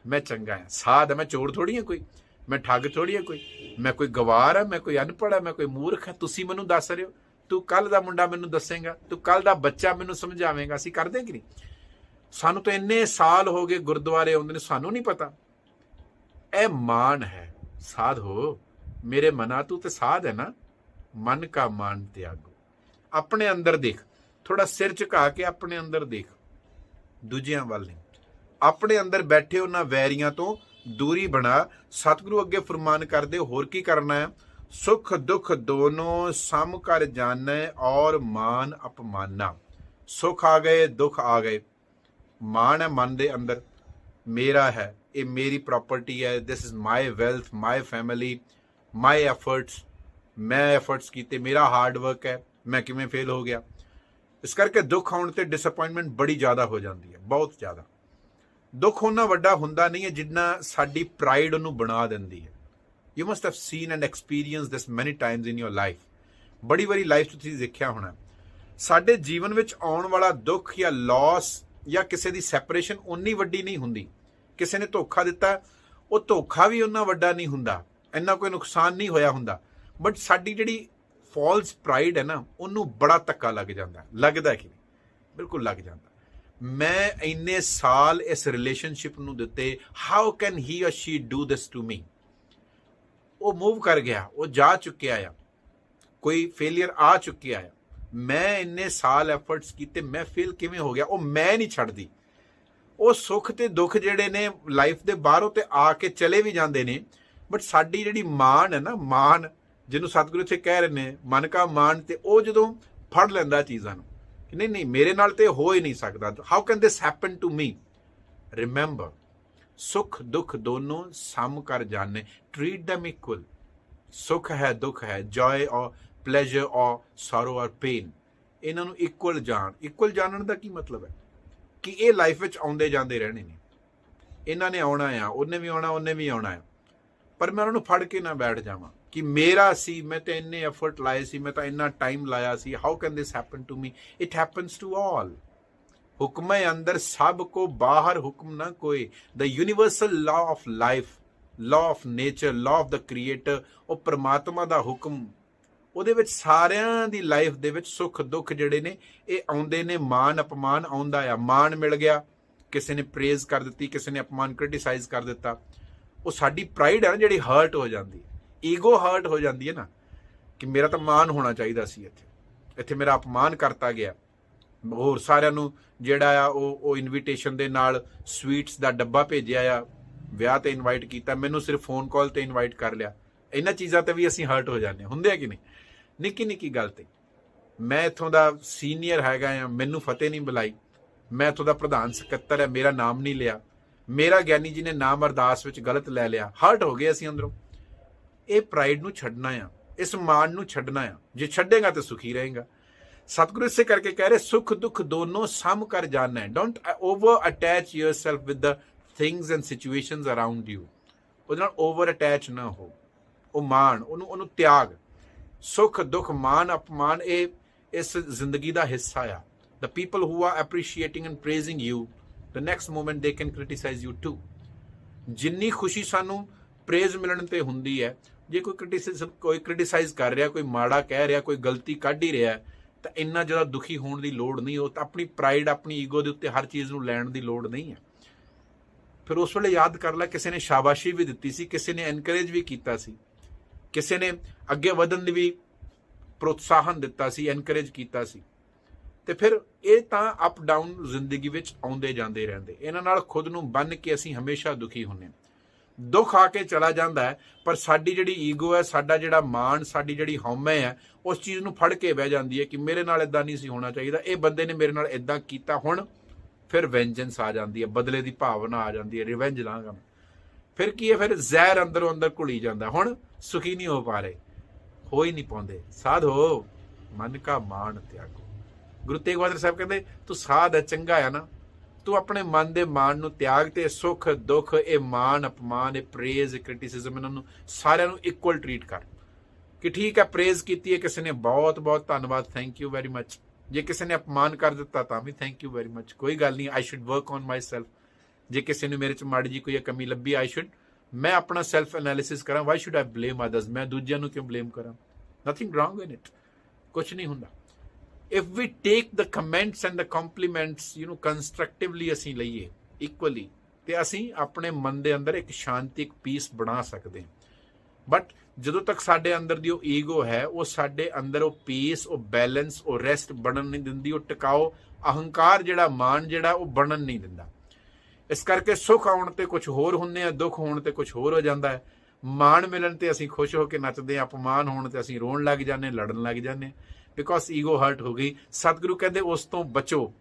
ਮੈਂ ਚੰਗਾ ਹਾਂ, ਸਾਧ ਹਾਂ। ਮੈਂ ਚੋਰ ਥੋੜੀ ਹਾਂ ਕੋਈ, ਮੈਂ ਠੱਗ ਥੋੜੀ ਹਾਂ ਕੋਈ, ਮੈਂ ਕੋਈ ਗਵਾਰ ਹਾਂ, ਮੈਂ ਕੋਈ ਅਨਪੜ੍ਹ ਹਾਂ, ਮੈਂ ਕੋਈ ਮੂਰਖ ਹਾਂ। ਤੁਸੀਂ ਮੈਨੂੰ ਦੱਸ ਰਹੇ ਹੋ, ਤੂੰ ਕੱਲ ਦਾ ਮੁੰਡਾ ਮੈਨੂੰ ਦੱਸੇਗਾ, ਤੂੰ ਕੱਲ ਦਾ ਬੱਚਾ ਮੈਨੂੰ ਸਮਝਾਵੇਂਗਾ। ਅਸੀਂ ਕਰਦੇ ਕਿ ਨਹੀਂ? ਸਾਨੂੰ ਤਾਂ ਇੰਨੇ ਸਾਲ ਹੋ ਗਏ ਗੁਰਦੁਆਰੇ ਆਉਂਦੇ ਨੇ, ਸਾਨੂੰ ਨਹੀਂ ਪਤਾ। ਇਹ ਮਾਣ ਹੈ। ਸਾਧ ਹੋ ਮੇਰੇ ਮਨਾ, ਤੂੰ ਤੇ ਸਾਧ ਹੈ ਨਾ। ਮਨ ਕਾ ਮਾਣ ਤਿਆਗੋ। ਆਪਣੇ ਅੰਦਰ ਦੇਖ, ਥੋੜਾ ਸਿਰ ਝੁਕਾ ਕੇ ਆਪਣੇ ਅੰਦਰ ਦੇਖ, ਦੂਜਿਆਂ ਵੱਲ ਨਹੀਂ। ਆਪਣੇ ਅੰਦਰ ਬੈਠੇ ਉਹਨਾਂ ਵੈਰੀਆਂ ਤੋਂ ਦੂਰੀ ਬਣਾ। ਸਤਿਗੁਰੂ ਅੱਗੇ ਫਰਮਾਨ ਕਰਦੇ, ਹੋਰ ਕੀ ਕਰਨਾ ਹੈ? ਸੁਖ ਦੁੱਖ ਦੋਨੋਂ ਸਮ ਕਰ ਜਾਣੈ ਔਰ ਮਾਨ ਅਪਮਾਨਾ। ਸੁਖ ਆ ਗਏ, ਦੁੱਖ ਆ ਗਏ, ਮਾਣ ਹੈ ਮਨ ਦੇ ਅੰਦਰ, ਮੇਰਾ ਹੈ, ਇਹ ਮੇਰੀ ਪ੍ਰਾਪਰਟੀ ਹੈ, this is my wealth, my family, my efforts, ਮੈਂ ਐਫਰਟਸ ਕੀਤੇ, ਮੇਰਾ ਹਾਰਡ ਵਰਕ ਹੈ, ਮੈਂ ਕਿਵੇਂ ਫੇਲ ਹੋ ਗਿਆ। ਇਸ ਕਰਕੇ ਦੁੱਖ ਆਉਣ ਤੇ ਡਿਸਅਪਾਇੰਟਮੈਂਟ ਬੜੀ ਜ਼ਿਆਦਾ ਹੋ ਜਾਂਦੀ ਹੈ, ਬਹੁਤ ਜ਼ਿਆਦਾ। ਦੁੱਖ ਉਹਨਾਂ ਵੱਡਾ ਹੁੰਦਾ ਨਹੀਂ ਹੈ ਜਿੰਨਾ ਸਾਡੀ ਪ੍ਰਾਈਡ ਉਹਨੂੰ ਬਣਾ ਦਿੰਦੀ ਹੈ। You must have seen and experience ਦਿਸ ਮੈਨੀ ਟਾਈਮਸ ਇਨ ਯੋਰ ਲਾਈਫ। ਬੜੀ ਵਾਰੀ ਲਾਈਫ 'ਚ ਤੁਸੀਂ ਦੇਖਿਆ ਹੋਣਾ, ਸਾਡੇ ਜੀਵਨ ਵਿੱਚ ਆਉਣ ਵਾਲਾ ਦੁੱਖ ਜਾਂ ਲਾਸ ਜਾਂ ਕਿਸੇ ਦੀ ਸੈਪਰੇਸ਼ਨ ਉਨੀ ਵੱਡੀ ਨਹੀਂ ਹੁੰਦੀ। ਕਿਸੇ ਨੇ ਧੋਖਾ ਦਿੱਤਾ, ਉਹ ਧੋਖਾ ਵੀ ਉਹਨਾਂ ਵੱਡਾ ਨਹੀਂ ਹੁੰਦਾ, ਇੰਨਾ ਕੋਈ ਨੁਕਸਾਨ ਨਹੀਂ ਹੋਇਆ ਹੁੰਦਾ। ਬਟ ਸਾਡੀ ਜਿਹੜੀ ਫਾਲਸ ਪ੍ਰਾਈਡ ਹੈ ਨਾ, ਉਹਨੂੰ ਬੜਾ ਧੱਕਾ ਲੱਗ ਜਾਂਦਾ। ਲੱਗਦਾ ਕਿ ਬਿਲਕੁਲ ਲੱਗ ਜਾਂਦਾ। ਮੈਂ ਇੰਨੇ ਸਾਲ ਇਸ ਰਿਲੇਸ਼ਨਸ਼ਿਪ ਨੂੰ ਦਿੱਤੇ, how can he or she do this to me. ਉਹ ਮੂਵ ਕਰ ਗਿਆ, ਉਹ ਜਾ ਚੁੱਕਿਆ ਆ, ਕੋਈ ਫੇਲੀਅਰ ਆ ਚੁੱਕਿਆ ਆ। ਮੈਂ ਇੰਨੇ ਸਾਲ ਐਫਰਟਸ ਕੀਤੇ, ਮੈਂ ਫੇਲ ਕਿਵੇਂ ਹੋ ਗਿਆ? ਉਹ ਮੈਂ ਨਹੀਂ ਛੱਡਦੀ। ਉਹ ਸੁੱਖ ਤੇ ਦੁੱਖ ਜਿਹੜੇ ਨੇ ਲਾਈਫ ਦੇ ਬਾਹਰੋਂ ਤੇ ਆ ਕੇ ਚਲੇ ਵੀ ਜਾਂਦੇ ਨੇ, ਬਟ ਸਾਡੀ ਜਿਹੜੀ ਮਾਣ ਹੈ ਨਾ, ਮਾਣ ਜਿਹਨੂੰ ਸਤਿਗੁਰੂ ਇੱਥੇ ਕਹਿ ਰਹੇ ਨੇ ਮਨ ਕਾ ਮਾਣ, ਤੇ ਉਹ ਜਦੋਂ ਫੜ ਲੈਂਦਾ ਚੀਜ਼ਾਂ ਨੂੰ ਕਿ ਨਹੀਂ ਨਹੀਂ ਮੇਰੇ ਨਾਲ ਤੇ ਹੋ ਹੀ ਨਹੀਂ ਸਕਦਾ, how can this happen to me, remember ਸੁਖ ਦੁੱਖ ਦੋਨੋਂ ਸਮ ਕਰ ਜਾਣੇ, ਟ੍ਰੀਟ them ਇਕੁਅਲ। ਸੁਖ ਹੈ ਦੁੱਖ ਹੈ, ਜੋਏ ਔਰ ਪਲੇਜ਼ਰ ਔਰ ਸੌਰੋ ਔਰ ਪੇਨ, ਇਹਨਾਂ ਨੂੰ ਇਕੁਅਲ ਜਾਣ। ਇਕੁਅਲ ਜਾਣਨ ਦਾ ਕੀ ਮਤਲਬ ਹੈ ਕਿ ਇਹ ਲਾਈਫ ਵਿੱਚ ਆਉਂਦੇ ਜਾਂਦੇ ਰਹਿਣੇ ਨੇ, ਇਹਨਾਂ ਨੇ ਆਉਣਾ ਆ, ਉਹਨੇ ਵੀ ਆਉਣਾ, ਉਹਨੇ ਵੀ ਆਉਣਾ ਆ, ਪਰ ਮੈਂ ਉਹਨਾਂ ਨੂੰ ਫੜ ਕੇ ਨਾ ਬੈਠ ਜਾਵਾਂ ਕਿ ਮੇਰਾ ਸੀ, ਮੈਂ ਤਾਂ ਇੰਨੇ ਐਫਰਟ ਲਾਏ ਸੀ, ਮੈਂ ਤਾਂ ਇੰਨਾ ਟਾਈਮ ਲਾਇਆ ਸੀ, how can this happen to me, it happens to all. ਹੁਕਮ ਅੰਦਰ ਸਭ ਕੋ ਬਾਹਰ ਹੁਕਮ ਨਾ ਕੋਈ, the universal law of life, law of nature, law of the creator, ਉਹ ਪ੍ਰਮਾਤਮਾ ਦਾ ਹੁਕਮ, ਉਹਦੇ ਵਿੱਚ ਸਾਰਿਆਂ ਦੀ ਲਾਈਫ ਦੇ ਵਿੱਚ ਸੁੱਖ ਦੁੱਖ ਜਿਹੜੇ ਨੇ ਇਹ ਆਉਂਦੇ ਨੇ, ਮਾਣ ਅਪਮਾਨ ਆਉਂਦਾ ਆ। ਮਾਣ ਮਿਲ ਗਿਆ, ਕਿਸੇ ਨੇ ਪ੍ਰੇਜ਼ ਕਰ ਦਿੱਤੀ, ਕਿਸੇ ਨੇ ਅਪਮਾਨ ਕ੍ਰਿਟੀਸਾਈਜ਼ ਕਰ ਦਿੱਤਾ, ਉਹ ਸਾਡੀ ਪ੍ਰਾਈਡ ਹੈ ਨਾ ਜਿਹੜੀ ਹਰਟ ਹੋ ਜਾਂਦੀ ਹੈ, ਈਗੋ ਹਰਟ ਹੋ ਜਾਂਦੀ ਹੈ ਨਾ ਕਿ ਮੇਰਾ ਤਾਂ ਮਾਣ ਹੋਣਾ ਚਾਹੀਦਾ ਸੀ, ਇੱਥੇ ਮੇਰਾ ਅਪਮਾਨ ਕਰਤਾ ਗਿਆ। ਹੋਰ ਸਾਰਿਆਂ ਨੂੰ ਜਿਹੜਾ ਆ ਉਹ ਇਨਵੀਟੇਸ਼ਨ ਦੇ ਨਾਲ ਸਵੀਟਸ ਦਾ ਡੱਬਾ ਭੇਜਿਆ ਆ, ਵਿਆਹ ਤੇ ਇਨਵਾਈਟ ਕੀਤਾ, ਮੈਨੂੰ ਸਿਰਫ ਫੋਨ ਕਾਲ ਤੇ ਇਨਵਾਈਟ ਕਰ ਲਿਆ। ਇਹਨਾਂ ਚੀਜ਼ਾਂ ਤੇ ਵੀ ਅਸੀਂ ਹਰਟ ਹੋ ਜਾਂਦੇ, ਹੁੰਦੇ ਆ ਕਿ ਨਹੀਂ? ਨਿੱਕੀ ਨਿੱਕੀ ਗੱਲ ਤੇ ਮੈਂ ਇੱਥੋਂ ਦਾ ਸੀਨੀਅਰ ਹੈਗਾ ਆ, ਮੈਨੂੰ ਫਤਿਹ ਨਹੀਂ ਬੁਲਾਈ, ਮੈਂ ਇੱਥੋਂ ਦਾ ਪ੍ਰਧਾਨ ਸਕੱਤਰ ਹੈ, ਮੇਰਾ ਨਾਮ ਨਹੀਂ ਲਿਆ, ਮੇਰਾ ਗਿਆਨੀ ਜੀ ਨੇ ਨਾਮ ਅਰਦਾਸ ਵਿੱਚ ਗਲਤ ਲੈ ਲਿਆ, ਹਰਟ ਹੋ ਗਏ ਅਸੀਂ ਅੰਦਰੋਂ। ਇਹ ਪ੍ਰਾਈਡ ਨੂੰ ਛੱਡਣਾ ਆ, ਇਸ ਮਾਣ ਨੂੰ ਛੱਡਣਾ ਆ, ਜੇ ਛੱਡੇਗਾ ਤਾਂ ਸੁਖੀ ਰਹੇਗਾ। ਸਤਿਗੁਰੂ ਇਸੇ ਕਰਕੇ ਕਹਿ ਰਹੇ ਸੁੱਖ ਦੁੱਖ ਦੋਨੋਂ ਸਮ ਕਰ ਜਾਣਾ ਹੈ। Don't over attach yourself with the things and situations around you, ਉਹਦੇ ਨਾਲ ਓਵਰ ਅਟੈਚ ਨਾ ਹੋ। ਉਹ ਮਾਣ, ਉਹਨੂੰ ਤਿਆਗ। ਸੁੱਖ ਦੁੱਖ ਮਾਣ ਅਪਮਾਨ ਇਹ ਇਸ ਜ਼ਿੰਦਗੀ ਦਾ ਹਿੱਸਾ ਆ। The people who are appreciating and praising you, the next moment they can criticise you too. ਜਿੰਨੀ ਖੁਸ਼ੀ ਸਾਨੂੰ ਪ੍ਰੇਜ਼ ਮਿਲਣ ਤੇ ਹੁੰਦੀ ਹੈ, ਜੇ ਕੋਈ ਕ੍ਰਿਟੀਸਾਈਜ਼ ਕਰ ਰਿਹਾ, ਕੋਈ ਮਾੜਾ ਕਹਿ ਰਿਹਾ, ਕੋਈ ਗਲਤੀ ਕੱਢ ਹੀ ਰਿਹਾ, ਤਾਂ ਇੰਨਾ ਜ਼ਿਆਦਾ ਦੁਖੀ ਹੋਣ ਦੀ ਲੋੜ ਨਹੀਂ। ਉਹ ਤਾਂ ਆਪਣੀ ਪ੍ਰਾਈਡ, ਆਪਣੀ ਈਗੋ ਦੇ ਉੱਤੇ ਹਰ ਚੀਜ਼ ਨੂੰ ਲੈਣ ਦੀ ਲੋੜ ਨਹੀਂ ਹੈ। ਫਿਰ ਉਸ ਵੇਲੇ ਯਾਦ ਕਰ ਲੈ, ਕਿਸੇ ਨੇ ਸ਼ਾਬਾਸ਼ੀ ਵੀ ਦਿੱਤੀ ਸੀ, ਕਿਸੇ ਨੇ ਐਨਕਰੇਜ ਵੀ ਕੀਤਾ ਸੀ, ਕਿਸੇ ਨੇ ਅੱਗੇ ਵਧਣ ਦੀ ਵੀ ਪ੍ਰੋਤਸਾਹਨ ਦਿੱਤਾ ਸੀ, ਐਨਕਰੇਜ ਕੀਤਾ ਸੀ। ਤੇ ਫਿਰ ਇਹ ਤਾਂ ਅਪ ਡਾਊਨ ਜ਼ਿੰਦਗੀ ਵਿੱਚ ਆਉਂਦੇ ਜਾਂਦੇ ਰਹਿੰਦੇ, ਇਹਨਾਂ ਨਾਲ ਖੁਦ ਨੂੰ ਬੰਨ੍ਹ ਕੇ ਅਸੀਂ ਹਮੇਸ਼ਾ ਦੁਖੀ ਹੁੰਦੇ। ਦੁੱਖ ਆ ਕੇ ਚਲਾ ਜਾਂਦਾ ਹੈ, ਪਰ ਸਾਡੀ ਜਿਹੜੀ ਈਗੋ ਹੈ, ਸਾਡਾ ਜਿਹੜਾ ਮਾਣ, ਸਾਡੀ ਜਿਹੜੀ ਹਉਮੈ ਹੈ, ਉਸ ਚੀਜ਼ ਨੂੰ ਫੜ ਕੇ ਬਹਿ ਜਾਂਦੀ ਹੈ ਕਿ ਮੇਰੇ ਨਾਲ ਇਦਾਂ ਨਹੀਂ ਸੀ ਹੋਣਾ ਚਾਹੀਦਾ, ਇਹ ਬੰਦੇ ਨੇ ਮੇਰੇ ਨਾਲ ਇਦਾਂ ਕੀਤਾ। ਹੁਣ ਫਿਰ ਵੈਂਜੈਂਸ ਆ ਜਾਂਦੀ ਹੈ, ਬਦਲੇ ਦੀ ਭਾਵਨਾ ਆ ਜਾਂਦੀ ਹੈ, ਰਿਵੈਂਜ ਲਾਂਗਾ। ਫਿਰ ਕੀ ਹੈ, ਫਿਰ ਜ਼ਹਿਰ ਅੰਦਰੋਂ ਅੰਦਰ ਘੁਲੀ ਜਾਂਦਾ। ਹੁਣ ਸੁਖੀ ਨਹੀਂ ਹੋ ਪਾ ਰਹੇ, ਹੋ ਹੀ ਨਹੀਂ ਪਾਉਂਦੇ। ਸਾਧ ਹੋ ਮਨ ਕਾ ਮਾਣ ਤਿਆਗੋ। ਗੁਰੂ ਤੇਗ ਬਹਾਦਰ ਸਾਹਿਬ ਕਹਿੰਦੇ ਤੂੰ ਸਾਧ ਹੈ, ਚੰਗਾ ਆ ਨਾ, ਤੂੰ ਆਪਣੇ ਮਨ ਦੇ ਮਾਣ ਨੂੰ ਤਿਆਗ ਤੇ ਸੁੱਖ ਦੁੱਖ, ਇਹ ਮਾਣ ਅਪਮਾਨ, ਇਹ ਪ੍ਰੇਜ਼, ਕ੍ਰਿਟਿਸਿਜ਼ਮ, ਇਹਨਾਂ ਨੂੰ ਸਾਰਿਆਂ ਨੂੰ ਇਕੁਅਲ ਟਰੀਟ ਕਰ। ਕਿ ਠੀਕ ਹੈ, ਪ੍ਰੇਜ਼ ਕੀਤੀ ਹੈ ਕਿਸੇ ਨੇ, ਬਹੁਤ ਬਹੁਤ ਧੰਨਵਾਦ, ਥੈਂਕ ਯੂ ਵੈਰੀ ਮਚ। ਜੇ ਕਿਸੇ ਨੇ ਅਪਮਾਨ ਕਰ ਦਿੱਤਾ ਤਾਂ ਵੀ ਥੈਂਕ ਯੂ ਵੈਰੀ ਮਚ, ਕੋਈ ਗੱਲ ਨਹੀਂ। ਆਈ should work on my self. ਜੇ ਕਿਸੇ ਨੂੰ ਮੇਰੇ 'ਚ ਮਾੜੀ ਜੀ ਕੋਈ ਕਮੀ ਲੱਭੀ, ਮੈਂ ਆਪਣਾ ਸੈਲਫ ਐਨਾਲਿਸਿਸ ਕਰਾਂ। Why should I blame others? ਮੈਂ ਦੂਜਿਆਂ ਨੂੰ ਕਿਉਂ ਬਲੇਮ ਕਰਾਂ? ਨਥਿੰਗ ਰੌਂਗ ਇਨ ਇਟ, ਕੁਛ ਨਹੀਂ ਹੁੰਦਾ। if we take the comments and the compliments constructively ਅਸੀਂ ਲਈਏ equally, ਤੇ ਅਸੀਂ ਆਪਣੇ ਮਨ ਦੇ ਅੰਦਰ ਇੱਕ ਸ਼ਾਂਤੀ, ਇੱਕ ਪੀਸ ਬਣਾ ਸਕਦੇ ਹਾਂ। ਬਟ ਜਦੋਂ ਤੱਕ ਸਾਡੇ ਅੰਦਰ ਦੀ ਉਹ ਈਗੋ ਹੈ, ਉਹ ਸਾਡੇ ਅੰਦਰ ਉਹ ਪੀਸ, ਉਹ ਬੈਲੈਂਸ, ਉਹ ਰੈਸਟ ਬਣਨ ਨਹੀਂ ਦਿੰਦੀ, ਉਹ ਟਿਕਾਓ ਅਹੰਕਾਰ ਜਿਹੜਾ, ਮਾਣ ਜਿਹੜਾ, ਉਹ ਬਣਨ ਨਹੀਂ ਦਿੰਦਾ। ਇਸ ਕਰਕੇ ਸੁੱਖ ਆਉਣ ਤੇ ਕੁਝ ਹੋਰ ਹੁੰਦੇ ਆ, ਦੁੱਖ ਹੋਣ ਤੇ ਕੁਝ ਹੋਰ ਹੋ ਜਾਂਦਾ ਹੈ। ਮਾਣ ਮਿਲਣ ਤੇ ਅਸੀਂ ਖੁਸ਼ ਹੋ ਕੇ ਨੱਚਦੇ ਹਾਂ, ਅਪਮਾਨ ਹੋਣ ਤੇ ਅਸੀਂ ਰੋਣ ਲੱਗ ਜਾਂਦੇ, ਲੜਨ ਲੱਗ ਜਾਂਦੇ, ਬਿਕੋਜ਼ ਈਗੋ ਹਰਟ ਹੋ ਗਈ। ਸਤਿਗੁਰੂ ਕਹਿੰਦੇ ਉਸ ਤੋਂ ਬਚੋ।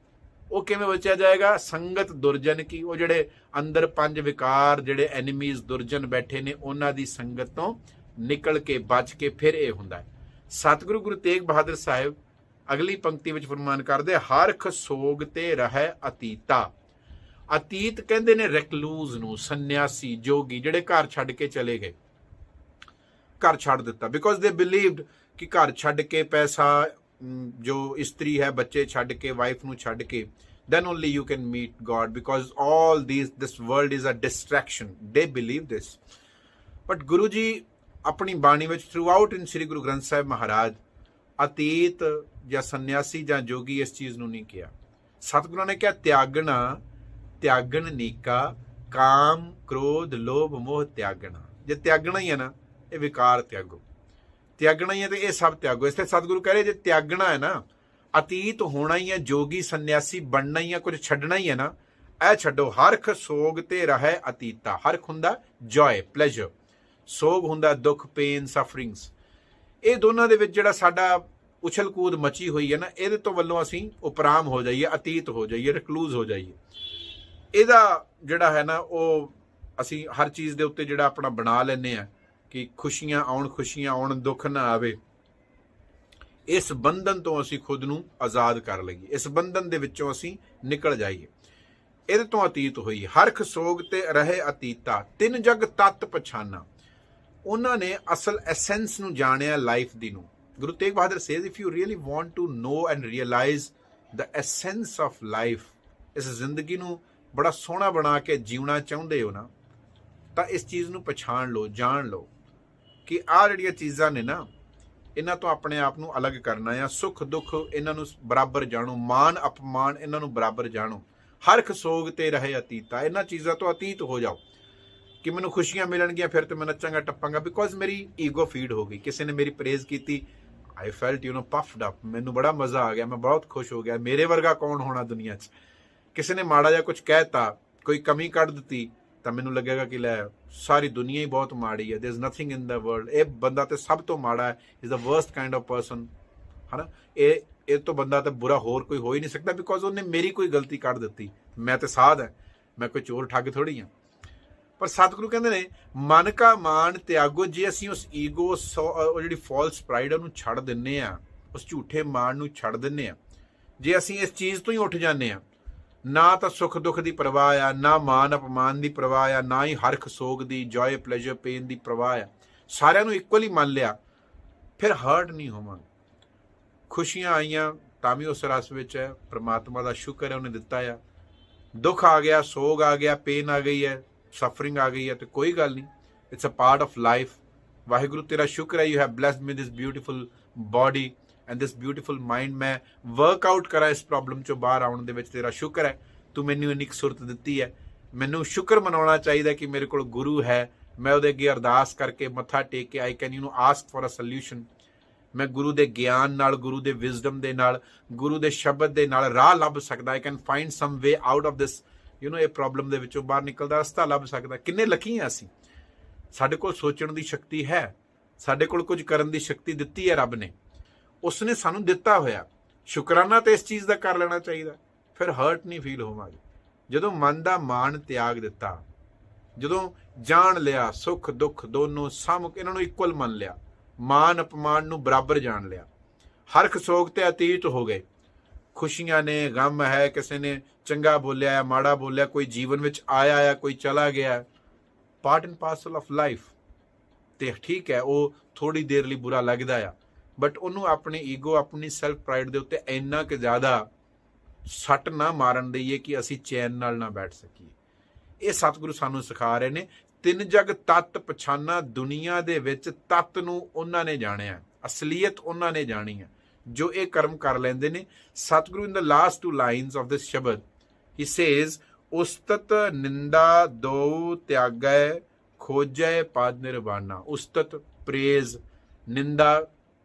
ਉਹ ਕਿਵੇਂ ਬਚਿਆ ਜਾਏਗਾ? ਸੰਗਤ ਦੁਰਜਨ ਕੀ, ਉਹ ਜਿਹੜੇ ਅੰਦਰ 5 ਵਿਕਾਰ, ਜਿਹੜੇ ਐਨੀਮੀਜ਼ ਦੁਰਜਨ ਬੈਠੇ ਨੇ, ਉਹਨਾਂ ਦੀ ਸੰਗਤ ਤੋਂ ਨਿਕਲ ਕੇ ਬਚ ਕੇ ਫਿਰ ਇਹ ਹੁੰਦਾ ਹੈ। ਸਤਿਗੁਰੂ ਗੁਰੂ ਤੇਗ ਬਹਾਦਰ ਸਾਹਿਬ ਅਗਲੀ ਪੰਕਤੀ ਵਿੱਚ ਫਰਮਾਨ ਕਰਦੇ, ਹਰਖ ਸੋਗ ਤੇ ਰਹਿ ਅਤੀਤਾ। ਅਤੀਤ ਕਹਿੰਦੇ ਨੇ ਰੈਕਲੂਜ਼ ਨੂੰ, ਸੰਨਿਆਸੀ, ਜੋਗੀ, ਜਿਹੜੇ ਘਰ ਛੱਡ ਕੇ ਚਲੇ ਗਏ, ਘਰ ਛੱਡ ਦਿੱਤਾ, ਬਿਕੋਜ਼ ਦੇ ਬਿਲੀਵਡ ਕਿ ਘਰ ਛੱਡ ਕੇ, ਪੈਸਾ, ਜੋ ਇਸਤਰੀ ਹੈ, ਬੱਚੇ ਛੱਡ ਕੇ, ਵਾਈਫ ਨੂੰ ਛੱਡ ਕੇ, then only you can meet God, because all this world is a distraction. They believe this. But Guru Ji ਆਪਣੀ ਬਾਣੀ ਵਿੱਚ throughout in ਸ੍ਰੀ ਗੁਰੂ ਗ੍ਰੰਥ ਸਾਹਿਬ ਮਹਾਰਾਜ ਅਤੀਤ ਜਾਂ ਸੰਨਿਆਸੀ ਜਾਂ ਜੋਗੀ ਇਸ ਚੀਜ਼ ਨੂੰ ਨਹੀਂ ਕਿਹਾ। ਸਤਿਗੁਰਾਂ ਨੇ ਕਿਹਾ ਤਿਆਗਣਾ, ਤਿਆਗਣ ਨੀਕਾ, ਕਾਮ ਕ੍ਰੋਧ ਲੋਭ ਮੋਹ ਤਿਆਗਣਾ। ਜੇ ਤਿਆਗਣਾ ਹੀ ਹੈ ਨਾ, ਇਹ ਵਿਕਾਰ ਤਿਆਗੋ। ਤਿਆਗਣਾ ਹੀ ਹੈ ਤੇ ਇਹ ਸਭ ਤਿਆਗੋ। ਇਸ ਤੇ ਸਤਿਗੁਰੂ ਕਹਿ ਰਹੇ ਜੇ ਤਿਆਗਣਾ ਹੈ ਨਾ, ਅਤੀਤ ਹੋਣਾ ਹੀ ਹੈ, ਜੋਗੀ ਸੰਨਿਆਸੀ ਬਣਨਾ ਹੀ ਹੈ, ਕੁਝ ਛੱਡਣਾ ਹੀ ਹੈ ਨਾ, ਇਹ ਛੱਡੋ। ਹਰਖ ਸੋਗ ਤੇ ਰਹਿ ਅਤੀਤਾ। ਹਰਖ ਹੁੰਦਾ ਜੋਏ, ਪਲੇਜ਼ਰ, ਸੋਗ ਹੁੰਦਾ ਦੁੱਖ, ਪੇਨ, ਸਫਰਿੰਗਸ। ਇਹ ਦੋਨਾਂ ਦੇ ਵਿੱਚ ਜਿਹੜਾ ਸਾਡਾ ਉਛਲ ਕੂਦ ਮਚੀ ਹੋਈ ਹੈ ਨਾ, ਇਹਦੇ ਤੋਂ ਵੱਲੋਂ ਅਸੀਂ ਉਪਰਾਮ ਹੋ ਜਾਈਏ, ਅਤੀਤ ਹੋ ਜਾਈਏ, ਰਿਕਲੂਜ਼ ਹੋ ਜਾਈਏ। ਇਹਦਾ ਜਿਹੜਾ ਹੈ ਨਾ ਉਹ ਅਸੀਂ ਹਰ ਚੀਜ਼ ਦੇ ਉੱਤੇ ਜਿਹੜਾ ਆਪਣਾ ਬਣਾ ਲੈਂਦੇ ਆ ਕਿ ਖੁਸ਼ੀਆਂ ਆਉਣ, ਦੁੱਖ ਨਾ ਆਵੇ। ਇਸ ਬੰਧਨ ਤੋਂ ਅਸੀਂ ਖੁਦ ਨੂੰ ਆਜ਼ਾਦ ਕਰ ਲਈਏ, ਇਸ ਬੰਧਨ ਦੇ ਵਿੱਚੋਂ ਅਸੀਂ ਨਿਕਲ ਜਾਈਏ, ਇਹਦੇ ਤੋਂ ਅਤੀਤ ਹੋਈਏ। ਹਰਖ ਸੋਗ ਤੇ ਰਹੇ ਅਤੀਤਾ, ਤਿੰਨ ਜਗ ਤਤ ਪਛਾਨਾ। ਉਹਨਾਂ ਨੇ ਅਸਲ ਐਸੈਂਸ ਨੂੰ ਜਾਣਿਆ ਲਾਈਫ ਦੀ ਨੂੰ। Guru Tegh Bahadur says, if you really want to know and realise the essence of life, ਇਸ ਜ਼ਿੰਦਗੀ ਨੂੰ ਬੜਾ ਸੋਹਣਾ ਬਣਾ ਕੇ ਜਿਉਣਾ ਚਾਹੁੰਦੇ ਹੋ ਨਾ, ਤਾਂ ਇਸ ਚੀਜ਼ ਨੂੰ ਪਛਾਣ ਲਓ, ਜਾਣ ਲਓ ਕਿ ਆਹ ਜਿਹੜੀਆਂ ਚੀਜ਼ਾਂ ਨੇ ਨਾ, ਇਹਨਾਂ ਤੋਂ ਆਪਣੇ ਆਪ ਨੂੰ ਅਲੱਗ ਕਰਨਾ ਆ। ਸੁੱਖ ਦੁੱਖ ਇਹਨਾਂ ਨੂੰ ਬਰਾਬਰ ਜਾਣੋ, ਮਾਣ ਅਪਮਾਨ ਇਹਨਾਂ ਨੂੰ ਬਰਾਬਰ ਜਾਣੋ। ਹਰਖ ਸੋਗ ਤੇ ਰਹੇ ਅਤੀਤਾ, ਇਹਨਾਂ ਚੀਜ਼ਾਂ ਤੋਂ ਅਤੀਤ ਹੋ ਜਾਓ ਕਿ ਮੈਨੂੰ ਖੁਸ਼ੀਆਂ ਮਿਲਣਗੀਆਂ ਫਿਰ ਤੇ ਮੈਂ ਨੱਚਾਂਗਾ ਟੱਪਾਂਗਾ, ਬਿਕੋਜ਼ ਮੇਰੀ ਈਗੋ ਫੀਡ ਹੋ ਗਈ। ਕਿਸੇ ਨੇ ਮੇਰੀ ਪ੍ਰੇਜ਼ ਕੀਤੀ, ਆਈ ਫੈਲਟ ਪਫਡ ਅਪ, ਮੈਨੂੰ ਬੜਾ ਮਜ਼ਾ ਆ ਗਿਆ, ਮੈਂ ਬਹੁਤ ਖੁਸ਼ ਹੋ ਗਿਆ, ਮੇਰੇ ਵਰਗਾ ਕੌਣ ਹੋਣਾ ਦੁਨੀਆ 'ਚ। ਕਿਸੇ ਨੇ ਮਾੜਾ ਜਿਹਾ ਕੁਝ ਕਹਿਤਾ, ਕੋਈ ਕਮੀ ਕੱਢ ਦਿੱਤੀ, ਤਾਂ ਮੈਨੂੰ ਲੱਗੇਗਾ ਕਿ ਲੈ ਸਾਰੀ ਦੁਨੀਆ ਹੀ ਬਹੁਤ ਮਾੜੀ ਹੈ, there is nothing in the world, ਇਹ ਬੰਦਾ ਤੇ ਸਭ ਤੋਂ ਮਾੜਾ ਹੈ, is the worst kind of person, ਹੈ ਨਾ। ਇਹ ਤੋਂ ਬੰਦਾ ਤਾਂ ਬੁਰਾ ਹੋਰ ਕੋਈ ਹੋ ਹੀ ਨਹੀਂ ਸਕਦਾ, ਬਿਕੋਜ਼ ਉਹਨੇ ਮੇਰੀ ਕੋਈ ਗਲਤੀ ਕੱਢ ਦਿੱਤੀ। ਮੈਂ ਤੇ ਸਾਧ ਹੈ, ਮੈਂ ਕੋਈ ਚੋਰ ਠੱਗ ਥੋੜੀ ਹਾਂ। ਪਰ ਸਤਿਗੁਰੂ ਕਹਿੰਦੇ ਨੇ ਮਨ ਕਾ ਮਾਣ ਤਿਆਗੋ। ਜੇ ਅਸੀਂ ਉਸ ਈਗੋ, ਉਹ ਜਿਹੜੀ ਫਾਲਸ ਪ੍ਰਾਈਡ, ਉਹਨੂੰ ਛੱਡ ਦਿੰਨੇ ਆ, ਉਸ ਝੂਠੇ ਮਾਣ ਨੂੰ ਛੱਡ ਦਿੰਨੇ ਆ, ਜੇ ਅਸੀਂ ਇਸ ਚੀਜ਼ ਤੋਂ ਹੀ ਉੱਠ ਜਾਂਦੇ ਆ, ਨਾ ਤਾਂ ਸੁੱਖ ਦੁੱਖ ਦੀ ਪਰਵਾਹ ਆ, ਨਾ ਮਾਣ ਅਪਮਾਨ ਦੀ ਪਰਵਾਹ ਆ, ਨਾ ਹੀ ਹਰਖ ਸੋਗ ਦੀ, ਜੋਏ ਪਲੇਜਰ ਪੇਨ ਦੀ ਪਰਵਾਹ ਆ, ਸਾਰਿਆਂ ਨੂੰ ਇਕੁਅਲੀ ਮੰਨ ਲਿਆ, ਫਿਰ ਹਰਟ ਨਹੀਂ ਹੋਵਾਂਗੇ। ਖੁਸ਼ੀਆਂ ਆਈਆਂ ਤਾਂ ਵੀ ਉਸ ਰਸ ਵਿੱਚ ਹੈ, ਪ੍ਰਮਾਤਮਾ ਦਾ ਸ਼ੁਕਰ ਹੈ ਉਹਨੇ ਦਿੱਤਾ ਆ। ਦੁੱਖ ਆ ਗਿਆ, ਸੋਗ ਆ ਗਿਆ, ਪੇਨ ਆ ਗਈ ਹੈ, ਸਫਰਿੰਗ ਆ ਗਈ ਹੈ, ਤੇ ਕੋਈ ਗੱਲ ਨਹੀਂ, it's a part of life. Waheguru ਤੇਰਾ ਸ਼ੁਕਰ ਹੈ, you have blessed me this beautiful body and this beautiful mind. ਮੈਂ ਵਰਕਆਊਟ ਕਰਾਂ ਇਸ ਪ੍ਰੋਬਲਮ ਚੋਂ ਬਾਹਰ ਆਉਣ ਦੇ ਵਿੱਚ, ਤੇਰਾ ਸ਼ੁਕਰ ਹੈ, ਤੂੰ ਮੈਨੂੰ ਇੰਨੀ ਕੁ ਸੁਰਤ ਦਿੱਤੀ ਹੈ। ਮੈਨੂੰ ਸ਼ੁਕਰ ਮਨਾਉਣਾ ਚਾਹੀਦਾ ਕਿ ਮੇਰੇ ਕੋਲ ਗੁਰੂ ਹੈ, ਮੈਂ ਉਹਦੇ ਅੱਗੇ ਅਰਦਾਸ ਕਰਕੇ ਮੱਥਾ ਟੇਕ ਕੇ I can ask for a solution. ਮੈਂ ਗੁਰੂ ਦੇ ਗਿਆਨ ਨਾਲ, ਗੁਰੂ ਦੇ ਵਿਜ਼ਡਮ ਦੇ ਨਾਲ, ਗੁਰੂ ਦੇ ਸ਼ਬਦ ਦੇ ਨਾਲ ਰਾਹ ਲੱਭ ਸਕਦਾ। I can find some way out of this ਇਹ ਪ੍ਰੋਬਲਮ ਦੇ ਵਿੱਚੋਂ ਬਾਹਰ ਨਿਕਲਦਾ ਰਸਤਾ ਲੱਭ ਸਕਦਾ। ਕਿੰਨੇ ਲੱਕੀ ਹਾਂ ਅਸੀਂ, ਸਾਡੇ ਕੋਲ ਸੋਚਣ ਦੀ ਸ਼ਕਤੀ ਹੈ, ਸਾਡੇ ਕੋਲ ਕੁਝ ਕਰਨ ਦੀ ਸ਼ਕਤੀ ਦਿੱਤੀ ਹੈ ਰੱਬ ਨੇ, ਉਸਨੇ ਸਾਨੂੰ ਦਿੱਤਾ ਹੋਇਆ। ਸ਼ੁਕਰਾਨਾ ਤੇ ਇਸ ਚੀਜ਼ ਦਾ ਕਰ ਲੈਣਾ ਚਾਹੀਦਾ, ਫਿਰ ਹਰਟ ਨਹੀਂ ਫੀਲ ਹੋਵਾਂਗੇ। ਜਦੋਂ ਮਨ ਦਾ ਮਾਣ ਤਿਆਗ ਦਿੱਤਾ, ਜਦੋਂ ਜਾਣ ਲਿਆ ਸੁੱਖ ਦੁੱਖ ਦੋਨੋਂ ਸਾਹਮਣੇ, ਇਹਨਾਂ ਨੂੰ ਇਕੁਅਲ ਮੰਨ ਲਿਆ, ਮਾਣ ਅਪਮਾਨ ਨੂੰ ਬਰਾਬਰ ਜਾਣ ਲਿਆ, ਹਰਖ ਸੋਗ ਤੇ ਅਤੀਤ ਹੋ ਗਏ। ਖੁਸ਼ੀਆਂ ਨੇ, ਗਮ ਹੈ, ਕਿਸੇ ਨੇ ਚੰਗਾ ਬੋਲਿਆ, ਮਾੜਾ ਬੋਲਿਆ, ਕੋਈ ਜੀਵਨ ਵਿੱਚ ਆਇਆ ਆ, ਕੋਈ ਚਲਾ ਗਿਆ, part and parcel of life. ਤੇ ਠੀਕ ਹੈ, ਉਹ ਥੋੜੀ ਦੇਰ ਲਈ ਬੁਰਾ ਲੱਗਦਾ ਆ, ਬਟ ਉਹਨੂੰ ਆਪਣੀ ਈਗੋ, ਆਪਣੀ ਸੈਲਫ ਪ੍ਰਾਈਡ ਦੇ ਉੱਤੇ ਇੰਨਾ ਕਿ ਜ਼ਿਆਦਾ ਸੱਟ ਨਾ ਮਾਰਨ ਦਈਏ ਕਿ ਅਸੀਂ ਚੈਨ ਨਾਲ ਨਾ ਬੈਠ ਸਕੀਏ। ਇਹ ਸਤਿਗੁਰੂ ਸਾਨੂੰ ਸਿਖਾ ਰਹੇ ਨੇ। ਤਿੰਨ ਜਗ ਤਤ ਪਛਾਨਾ, ਦੁਨੀਆ ਦੇ ਵਿੱਚ ਤਤ ਨੂੰ ਉਹਨਾਂ ਨੇ ਜਾਣਿਆ, ਅਸਲੀਅਤ ਉਹਨਾਂ ਨੇ ਜਾਣੀ ਹੈ ਜੋ ਇਹ ਕਰਮ ਕਰ ਲੈਂਦੇ ਨੇ। Satguru in the last 2 lines of this shabad he says, ਉਸਤਤ ਨਿੰਦਾ ਦੋ ਤਿਆਗੈ, ਖੋਜੈ ਪਦ ਨਿਰਵਾਣਾ। ਉਸਤਤ ਪ੍ਰੇਜ਼, ਨਿੰਦਾ,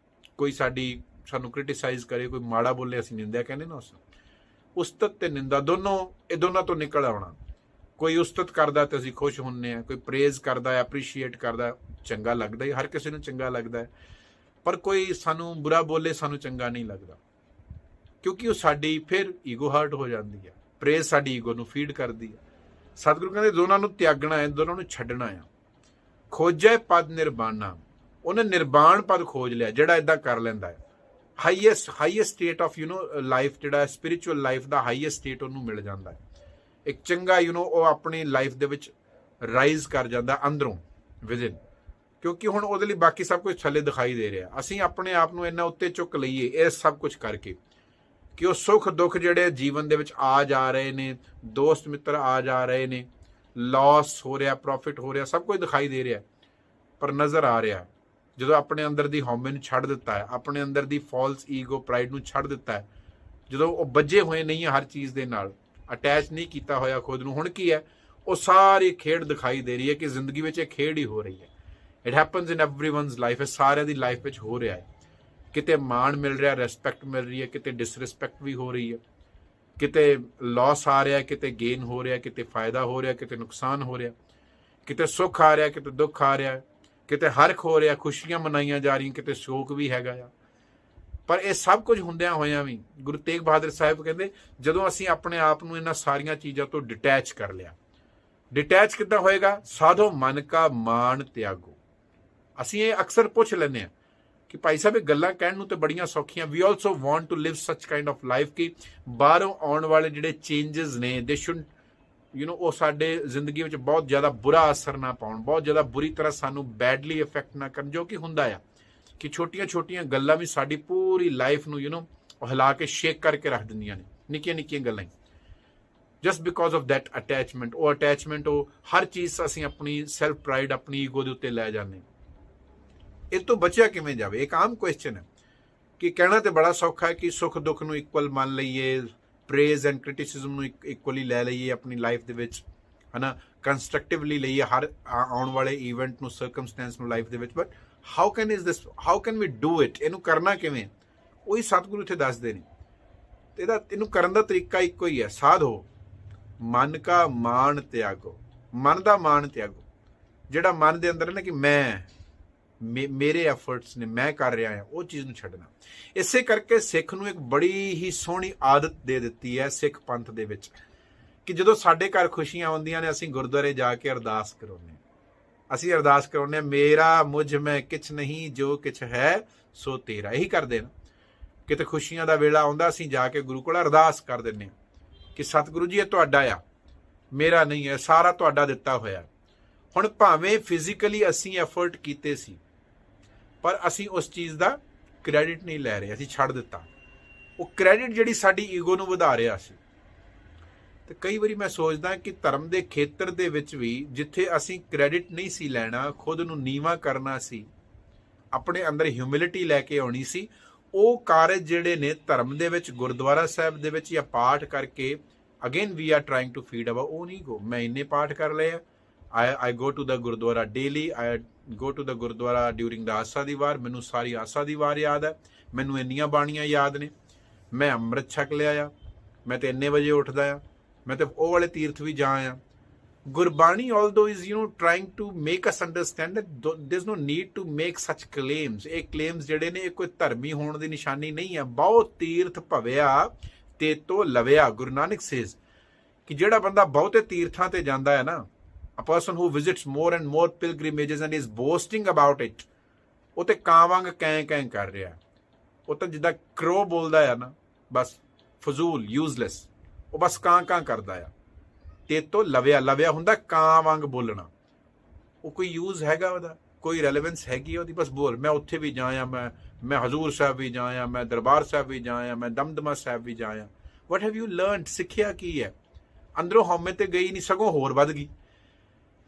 ਕੋਈ ਸਾਨੂੰ ਕ੍ਰਿਟਿਸਾਈਜ਼ ਕਰੇ, ਕੋਈ ਮਾੜਾ ਬੋਲੇ, ਅਸੀਂ ਨਿੰਦਿਆ ਕਹਿੰਦੇ ਨਾ ਉਸ। ਉਸਤਤ ਤੇ ਨਿੰਦਾ ਦੋਨੋਂ, ਇਹ ਦੋਨਾਂ ਤੋਂ ਨਿਕਲ ਆਉਣਾ। ਕੋਈ ਉਸਤਤ ਕਰਦਾ ਤੇ ਅਸੀਂ ਖੁਸ਼ ਹੁੰਨੇ ਆ, ਕੋਈ ਪ੍ਰੇਜ਼ ਕਰਦਾ, ਐਪਰੀਸ਼ੀਏਟ ਕਰਦਾ, ਚੰਗਾ ਲੱਗਦਾ ਹੀ, ਹਰ ਕਿਸੇ ਨੂੰ ਚੰਗਾ ਲੱਗਦਾ ਹੈ। ਪਰ ਕੋਈ ਸਾਨੂੰ ਬੁਰਾ ਬੋਲੇ, ਸਾਨੂੰ ਚੰਗਾ ਨਹੀਂ ਲੱਗਦਾ, ਕਿਉਂਕਿ ਉਹ ਸਾਡੀ ਫਿਰ ਈਗੋ ਹਰਟ ਹੋ ਜਾਂਦੀ ਹੈ। ਪ੍ਰੇਜ਼ ਸਾਡੀ ਈਗੋ ਨੂੰ ਫੀਡ ਕਰਦੀ ਹੈ। ਸਤਿਗੁਰੂ ਕਹਿੰਦੇ ਦੋਨਾਂ ਨੂੰ ਤਿਆਗਣਾ ਹੈ, ਦੋਨਾਂ ਨੂੰ ਛੱਡਣਾ ਆ। ਖੋਜੈ ਪਦ ਨਿਰਵਾਣਾ, ਉਹਨੇ ਨਿਰਵਾਣ ਪਦ ਖੋਜ ਲਿਆ ਜਿਹੜਾ ਇਦਾਂ ਕਰ ਲੈਂਦਾ ਹੈ। ਹਾਈਐਸਟ ਸਟੇਟ ਆਫ ਲਾਈਫ, ਜਿਹੜਾ ਸਪਿਰਿਚੁਅਲ ਲਾਈਫ ਦਾ ਹਾਈਐਸਟ ਸਟੇਟ ਉਹਨੂੰ ਮਿਲ ਜਾਂਦਾ ਹੈ। ਇੱਕ ਚੰਗਾ ਉਹ ਆਪਣੀ ਲਾਈਫ ਦੇ ਵਿੱਚ ਰਾਈਜ਼ ਕਰ ਜਾਂਦਾ ਅੰਦਰੋਂ, ਵਿਜ਼ਨ, ਕਿਉਂਕਿ ਹੁਣ ਉਹਦੇ ਲਈ ਬਾਕੀ ਸਭ ਕੁਝ ਥੱਲੇ ਦਿਖਾਈ ਦੇ ਰਿਹਾ। ਅਸੀਂ ਆਪਣੇ ਆਪ ਨੂੰ ਇੰਨਾ ਉੱਤੇ ਚੁੱਕ ਲਈਏ ਇਹ ਸਭ ਕੁਝ ਕਰਕੇ ਕਿ ਉਹ ਸੁੱਖ ਦੁੱਖ ਜਿਹੜੇ ਜੀਵਨ ਦੇ ਵਿੱਚ ਆ ਜਾ ਰਹੇ ਨੇ, ਦੋਸਤ ਮਿੱਤਰ ਆ ਜਾ ਰਹੇ ਨੇ, ਲਾਸ ਹੋ ਰਿਹਾ, ਪ੍ਰੋਫਿਟ ਹੋ ਰਿਹਾ, ਸਭ ਕੁਝ ਦਿਖਾਈ ਦੇ ਰਿਹਾ, ਪਰ ਨਜ਼ਰ ਆ ਰਿਹਾ। ਜਦੋਂ ਆਪਣੇ ਅੰਦਰ ਦੀ ਹਉਮੈ ਨੂੰ ਛੱਡ ਦਿੱਤਾ ਹੈ, ਆਪਣੇ ਅੰਦਰ ਦੀ ਫਾਲਸ ਈਗੋ ਪ੍ਰਾਈਡ ਨੂੰ ਛੱਡ ਦਿੱਤਾ ਹੈ, ਜਦੋਂ ਉਹ ਬੱਝੇ ਹੋਏ ਨਹੀਂ ਹੈ ਹਰ ਚੀਜ਼ ਦੇ ਨਾਲ, ਅਟੈਚ ਨਹੀਂ ਕੀਤਾ ਹੋਇਆ ਖੁਦ ਨੂੰ, ਹੁਣ ਕੀ ਹੈ, ਉਹ ਸਾਰੀ ਖੇਡ ਦਿਖਾਈ ਦੇ ਰਹੀ ਹੈ ਕਿ ਜ਼ਿੰਦਗੀ ਵਿੱਚ ਇਹ ਖੇਡ ਹੀ ਹੋ ਰਹੀ ਹੈ। ਇਟ ਹੈਪਨਸ ਇਨ ਐਵਰੀਵਨਸ ਲਾਈਫ, ਇਹ ਸਾਰਿਆਂ ਦੀ ਲਾਈਫ ਵਿੱਚ ਹੋ ਰਿਹਾ ਹੈ। ਕਿਤੇ ਮਾਣ ਮਿਲ ਰਿਹਾ, ਰੈਸਪੈਕਟ ਮਿਲ ਰਹੀ ਹੈ, ਕਿਤੇ ਡਿਸਰਿਸਪੈਕਟ ਵੀ ਹੋ ਰਹੀ ਹੈ, ਕਿਤੇ ਲਾਸ ਆ ਰਿਹਾ, ਕਿਤੇ ਗੇਨ ਹੋ ਰਿਹਾ, ਕਿਤੇ ਫਾਇਦਾ ਹੋ ਰਿਹਾ, ਕਿਤੇ ਨੁਕਸਾਨ ਹੋ ਰਿਹਾ, ਕਿਤੇ ਸੁੱਖ ਆ ਰਿਹਾ, ਕਿਤੇ ਦੁੱਖ ਆ ਰਿਹਾ, ਕਿਤੇ ਹਰਖ ਹੋ ਰਿਹਾ, ਖੁਸ਼ੀਆਂ ਮਨਾਈਆਂ ਜਾ ਰਹੀਆਂ, ਕਿਤੇ ਸ਼ੋਕ ਵੀ ਹੈਗਾ ਆ। ਪਰ ਇਹ ਸਭ ਕੁਝ ਹੁੰਦਿਆਂ ਹੋਇਆਂ ਵੀ ਗੁਰੂ ਤੇਗ ਬਹਾਦਰ ਸਾਹਿਬ ਕਹਿੰਦੇ ਜਦੋਂ ਅਸੀਂ ਆਪਣੇ ਆਪ ਨੂੰ ਇਹਨਾਂ ਸਾਰੀਆਂ ਚੀਜ਼ਾਂ ਤੋਂ ਡਿਟੈਚ ਕਰ ਲਿਆ। ਡਿਟੈਚ ਕਿੱਦਾਂ ਹੋਏਗਾ? ਸਾਧੋ ਮਨ ਕਾ ਮਾਣ ਤਿਆਗੋ। ਅਸੀਂ ਇਹ ਅਕਸਰ ਪੁੱਛ ਲੈਂਦੇ ਹਾਂ ਕਿ ਭਾਈ ਸਾਹਿਬ ਇਹ ਗੱਲਾਂ ਕਹਿਣ ਨੂੰ ਤੇ ਬੜੀਆਂ ਸੌਖੀਆਂ। ਵੀ ਆਲਸੋ ਵਾਂਟ ਟੂ ਲਿਵ ਸੱਚ ਕਾਈਂਡ ਆਫ ਲਾਈਫ ਕਿ ਬਾਹਰੋਂ ਆਉਣ ਵਾਲੇ ਜਿਹੜੇ ਚੇਂਜਸ ਨੇ ਦੇ ਸ਼ੁਡ ਉਹ ਸਾਡੇ ਜ਼ਿੰਦਗੀ ਵਿੱਚ ਬਹੁਤ ਜ਼ਿਆਦਾ ਬੁਰਾ ਅਸਰ ਨਾ ਪਾਉਣ, ਬਹੁਤ ਜ਼ਿਆਦਾ ਬੁਰੀ ਤਰ੍ਹਾਂ ਸਾਨੂੰ ਬੈਡਲੀ ਇਫੈਕਟ ਨਾ ਕਰਨ। ਜੋ ਕਿ ਹੁੰਦਾ ਆ ਕਿ ਛੋਟੀਆਂ ਛੋਟੀਆਂ ਗੱਲਾਂ ਵੀ ਸਾਡੀ ਪੂਰੀ ਲਾਈਫ ਨੂੰ ਹਿਲਾ ਕੇ ਸ਼ੇਕ ਕਰਕੇ ਰੱਖ ਦਿੰਦੀਆਂ ਨੇ, ਨਿੱਕੀਆਂ ਨਿੱਕੀਆਂ ਗੱਲਾਂ ਹੀ। Just because of that attachment. ਉਹ ਅਟੈਚਮੈਂਟ, ਉਹ ਹਰ ਚੀਜ਼ ਅਸੀਂ ਆਪਣੀ ਸੈਲਫ ਪ੍ਰਾਈਡ, ਆਪਣੀ ਈਗੋ ਦੇ ਉੱਤੇ ਲੈ ਜਾਂਦੇ। ਇਹ ਤੋਂ ਬਚਿਆ ਕਿਵੇਂ ਜਾਵੇ? ਇੱਕ ਆਮ ਕੁਐਸਚਨ ਹੈ ਕਿ ਕਹਿਣਾ ਤੇ ਬੜਾ ਸੌਖਾ ਹੈ ਕਿ ਸੁੱਖ ਦੁੱਖ ਨੂੰ ਇਕੁਅਲ ਮੰਨ ਲਈਏ, ਪ੍ਰੇਜ਼ ਐਂਡ ਕ੍ਰਿਟਿਸਿਜ਼ਮ ਨੂੰ ਇਕੁਅਲੀ ਲੈ ਲਈਏ ਆਪਣੀ ਲਾਈਫ ਦੇ ਵਿੱਚ, ਹੈ ਨਾ, ਕੰਸਟਰਕਟਿਵਲੀ ਲਈਏ ਹਰ ਆਉਣ ਵਾਲੇ ਈਵੈਂਟ ਨੂੰ, ਸਰਕਮਸਟੈਂਸ ਨੂੰ ਲਾਈਫ ਦੇ ਵਿੱਚ। But how can we do it? ਇਹਨੂੰ ਕਰਨਾ ਕਿਵੇਂ? ਉਹੀ ਸਤਿਗੁਰੂ ਇੱਥੇ ਦੱਸਦੇ ਨੇ। ਤੇ ਇਹਨੂੰ ਕਰਨ ਦਾ ਤਰੀਕਾ ਇੱਕੋ ਹੀ ਹੈ, ਸਾਧੋ ਮਨ ਕਾ ਮਾਣ ਤਿਆਗੋ। ਮਨ ਦਾ ਮਾਣ ਤਿਆਗੋ। ਜਿਹੜਾ ਮਨ ਦੇ ਅੰਦਰ ਹੈ ਨਾ ਕਿ ਮੇਰੇ ਐਫਰਟਸ ਨੇ, ਮੈਂ ਕਰ ਰਿਹਾ ਹਾਂ, ਉਹ ਚੀਜ਼ ਨੂੰ ਛੱਡਣਾ। ਇਸੇ ਕਰਕੇ ਸਿੱਖ ਨੂੰ ਇੱਕ ਬੜੀ ਹੀ ਸੋਹਣੀ ਆਦਤ ਦੇ ਦਿੱਤੀ ਹੈ ਸਿੱਖ ਪੰਥ ਦੇ ਵਿੱਚ ਕਿ ਜਦੋਂ ਸਾਡੇ ਘਰ ਖੁਸ਼ੀਆਂ ਆਉਂਦੀਆਂ ਨੇ ਅਸੀਂ ਗੁਰਦੁਆਰੇ ਜਾ ਕੇ ਅਰਦਾਸ ਕਰਾਉਂਦੇ ਹਾਂ। ਅਸੀਂ ਅਰਦਾਸ ਕਰਾਉਂਦੇ ਹਾਂ, ਮੇਰਾ ਮੁਝ ਮੈਂ ਕਿਛ ਨਹੀਂ, ਜੋ ਕਿਛ ਹੈ ਸੋ ਤੇਰਾ। ਇਹੀ ਕਰਦੇ ਨਾ। ਕਿਤੇ ਖੁਸ਼ੀਆਂ ਦਾ ਵੇਲਾ ਆਉਂਦਾ ਅਸੀਂ ਜਾ ਕੇ ਗੁਰੂ ਕੋਲ ਅਰਦਾਸ ਕਰ ਦਿੰਦੇ ਹਾਂ ਕਿ ਸਤਿਗੁਰੂ ਜੀ ਇਹ ਤੁਹਾਡਾ ਆ, ਮੇਰਾ ਨਹੀਂ ਹੈ, ਸਾਰਾ ਤੁਹਾਡਾ ਦਿੱਤਾ ਹੋਇਆ। ਹੁਣ ਭਾਵੇਂ ਫਿਜ਼ੀਕਲੀ ਅਸੀਂ ਐਫਰਟ ਕੀਤੇ ਸੀ ਪਰ ਅਸੀਂ ਉਸ ਚੀਜ਼ ਦਾ ਕ੍ਰੈਡਿਟ ਨਹੀਂ ਲੈ ਰਹੇ, ਅਸੀਂ ਛੱਡ ਦਿੱਤਾ। ਉਹ ਕ੍ਰੈਡਿਟ ਜਿਹੜੀ ਸਾਡੀ ਈਗੋ ਨੂੰ ਵਧਾ ਰਿਹਾ ਸੀ। ਤੇ ਕਈ ਵਾਰੀ ਮੈਂ ਸੋਚਦਾ ਕਿ ਧਰਮ ਦੇ ਖੇਤਰ ਦੇ ਵਿੱਚ ਵੀ ਜਿੱਥੇ ਅਸੀਂ ਕ੍ਰੈਡਿਟ ਨਹੀਂ ਸੀ ਲੈਣਾ, ਖੁਦ ਨੂੰ ਨੀਵਾਂ ਕਰਨਾ ਸੀ, ਆਪਣੇ ਅੰਦਰ ਹਿਊਮਿਲਿਟੀ ਲੈ ਕੇ ਆਉਣੀ ਸੀ, ਉਹ ਕਾਰਜ ਜਿਹੜੇ ਨੇ ਧਰਮ ਦੇ ਵਿੱਚ, ਗੁਰਦੁਆਰਾ ਸਾਹਿਬ ਦੇ ਵਿੱਚ ਜਾਂ ਪਾਠ ਕਰਕੇ again we are trying to feed our own ego. ਮੈਂ ਇੰਨੇ ਪਾਠ ਕਰ ਲਏ ਆ, I go to the gurdwara daily, I go to the gurdwara during the Asa di Var, ਮੈਨੂੰ ਸਾਰੀ ਆਸਾ ਦੀ ਵਾਰ ਯਾਦ ਹੈ, ਮੈਨੂੰ ਇੰਨੀਆਂ ਬਾਣੀਆਂ ਯਾਦ ਨੇ, ਮੈਂ ਅੰਮ੍ਰਿਤ ਛਕ ਲਿਆ ਆ, ਮੈਂ ਤੇ ਇੰਨੇ ਵਜੇ ਉੱਠਦਾ ਆ, ਮੈਂ ਤੇ ਉਹ ਵਾਲੇ ਤੀਰਥ ਵੀ ਜਾ ਆ। Gurbani although is trying to make us understand that there's no need to make such claims। ਇਹ ਕਲੇਮਸ ਜਿਹੜੇ ਨੇ ਇਹ ਕੋਈ ਧਰਮੀ ਹੋਣ ਦੀ ਨਿਸ਼ਾਨੀ ਨਹੀਂ ਹੈ। ਬਹੁਤ ਤੀਰਥ ਭਵਿਆ ਤੇ ਤੋਂ ਲਵਿਆ। ਗੁਰੂ ਨਾਨਕ ਸੇਜ਼ ਕਿ ਜਿਹੜਾ ਬੰਦਾ ਬਹੁਤੇ ਤੀਰਥਾਂ ਤੇ ਜਾਂਦਾ ਹੈ ਨਾ, a person who visits more and more pilgrimages and is boasting about it, ਉਹ ਤੇ ਕਾਂ ਵਾਂਗ ਕੈਂ ਕਰ ਰਿਹਾ। ਉਹ ਤਾਂ ਜਿੱਦਾਂ ਕਰੋ ਬੋਲਦਾ ਆ ਨਾ, ਬਸ ਫਜ਼ੂਲ, ਯੂਜ਼ਲੈਸ, ਉਹ ਬਸ ਕਾਂ ਕਰਦਾ ਆ। ਤੇ ਤੋਂ ਲਵਿਆ ਹੁੰਦਾ ਕਾਂ ਵਾਂਗ ਬੋਲਣਾ। ਉਹ ਕੋਈ ਯੂਜ਼ ਹੈਗਾ ਉਹਦਾ? ਕੋਈ ਰੈਲੇਵੈਂਸ ਹੈਗੀ ਉਹਦੀ? ਬਸ ਬੋਲ, ਮੈਂ ਉੱਥੇ ਵੀ ਜਾਇਆ, ਮੈਂ ਹਜ਼ੂਰ ਸਾਹਿਬ ਵੀ ਜਾਇਆ, ਮੈਂ ਦਰਬਾਰ ਸਾਹਿਬ ਵੀ ਜਾਇਆ, ਮੈਂ ਦਮਦਮਾ ਸਾਹਿਬ ਵੀ ਜਾਇਆ। ਵਟ ਹੈਵ ਯੂ ਲਰਨਡ? ਸਿੱਖਿਆ ਕੀ ਹੈ? ਅੰਦਰੋਂ ਹਉਮੈ ਤੇ ਗਈ ਨਹੀਂ, ਸਗੋਂ ਹੋਰ ਵੱਧ ਗਈ।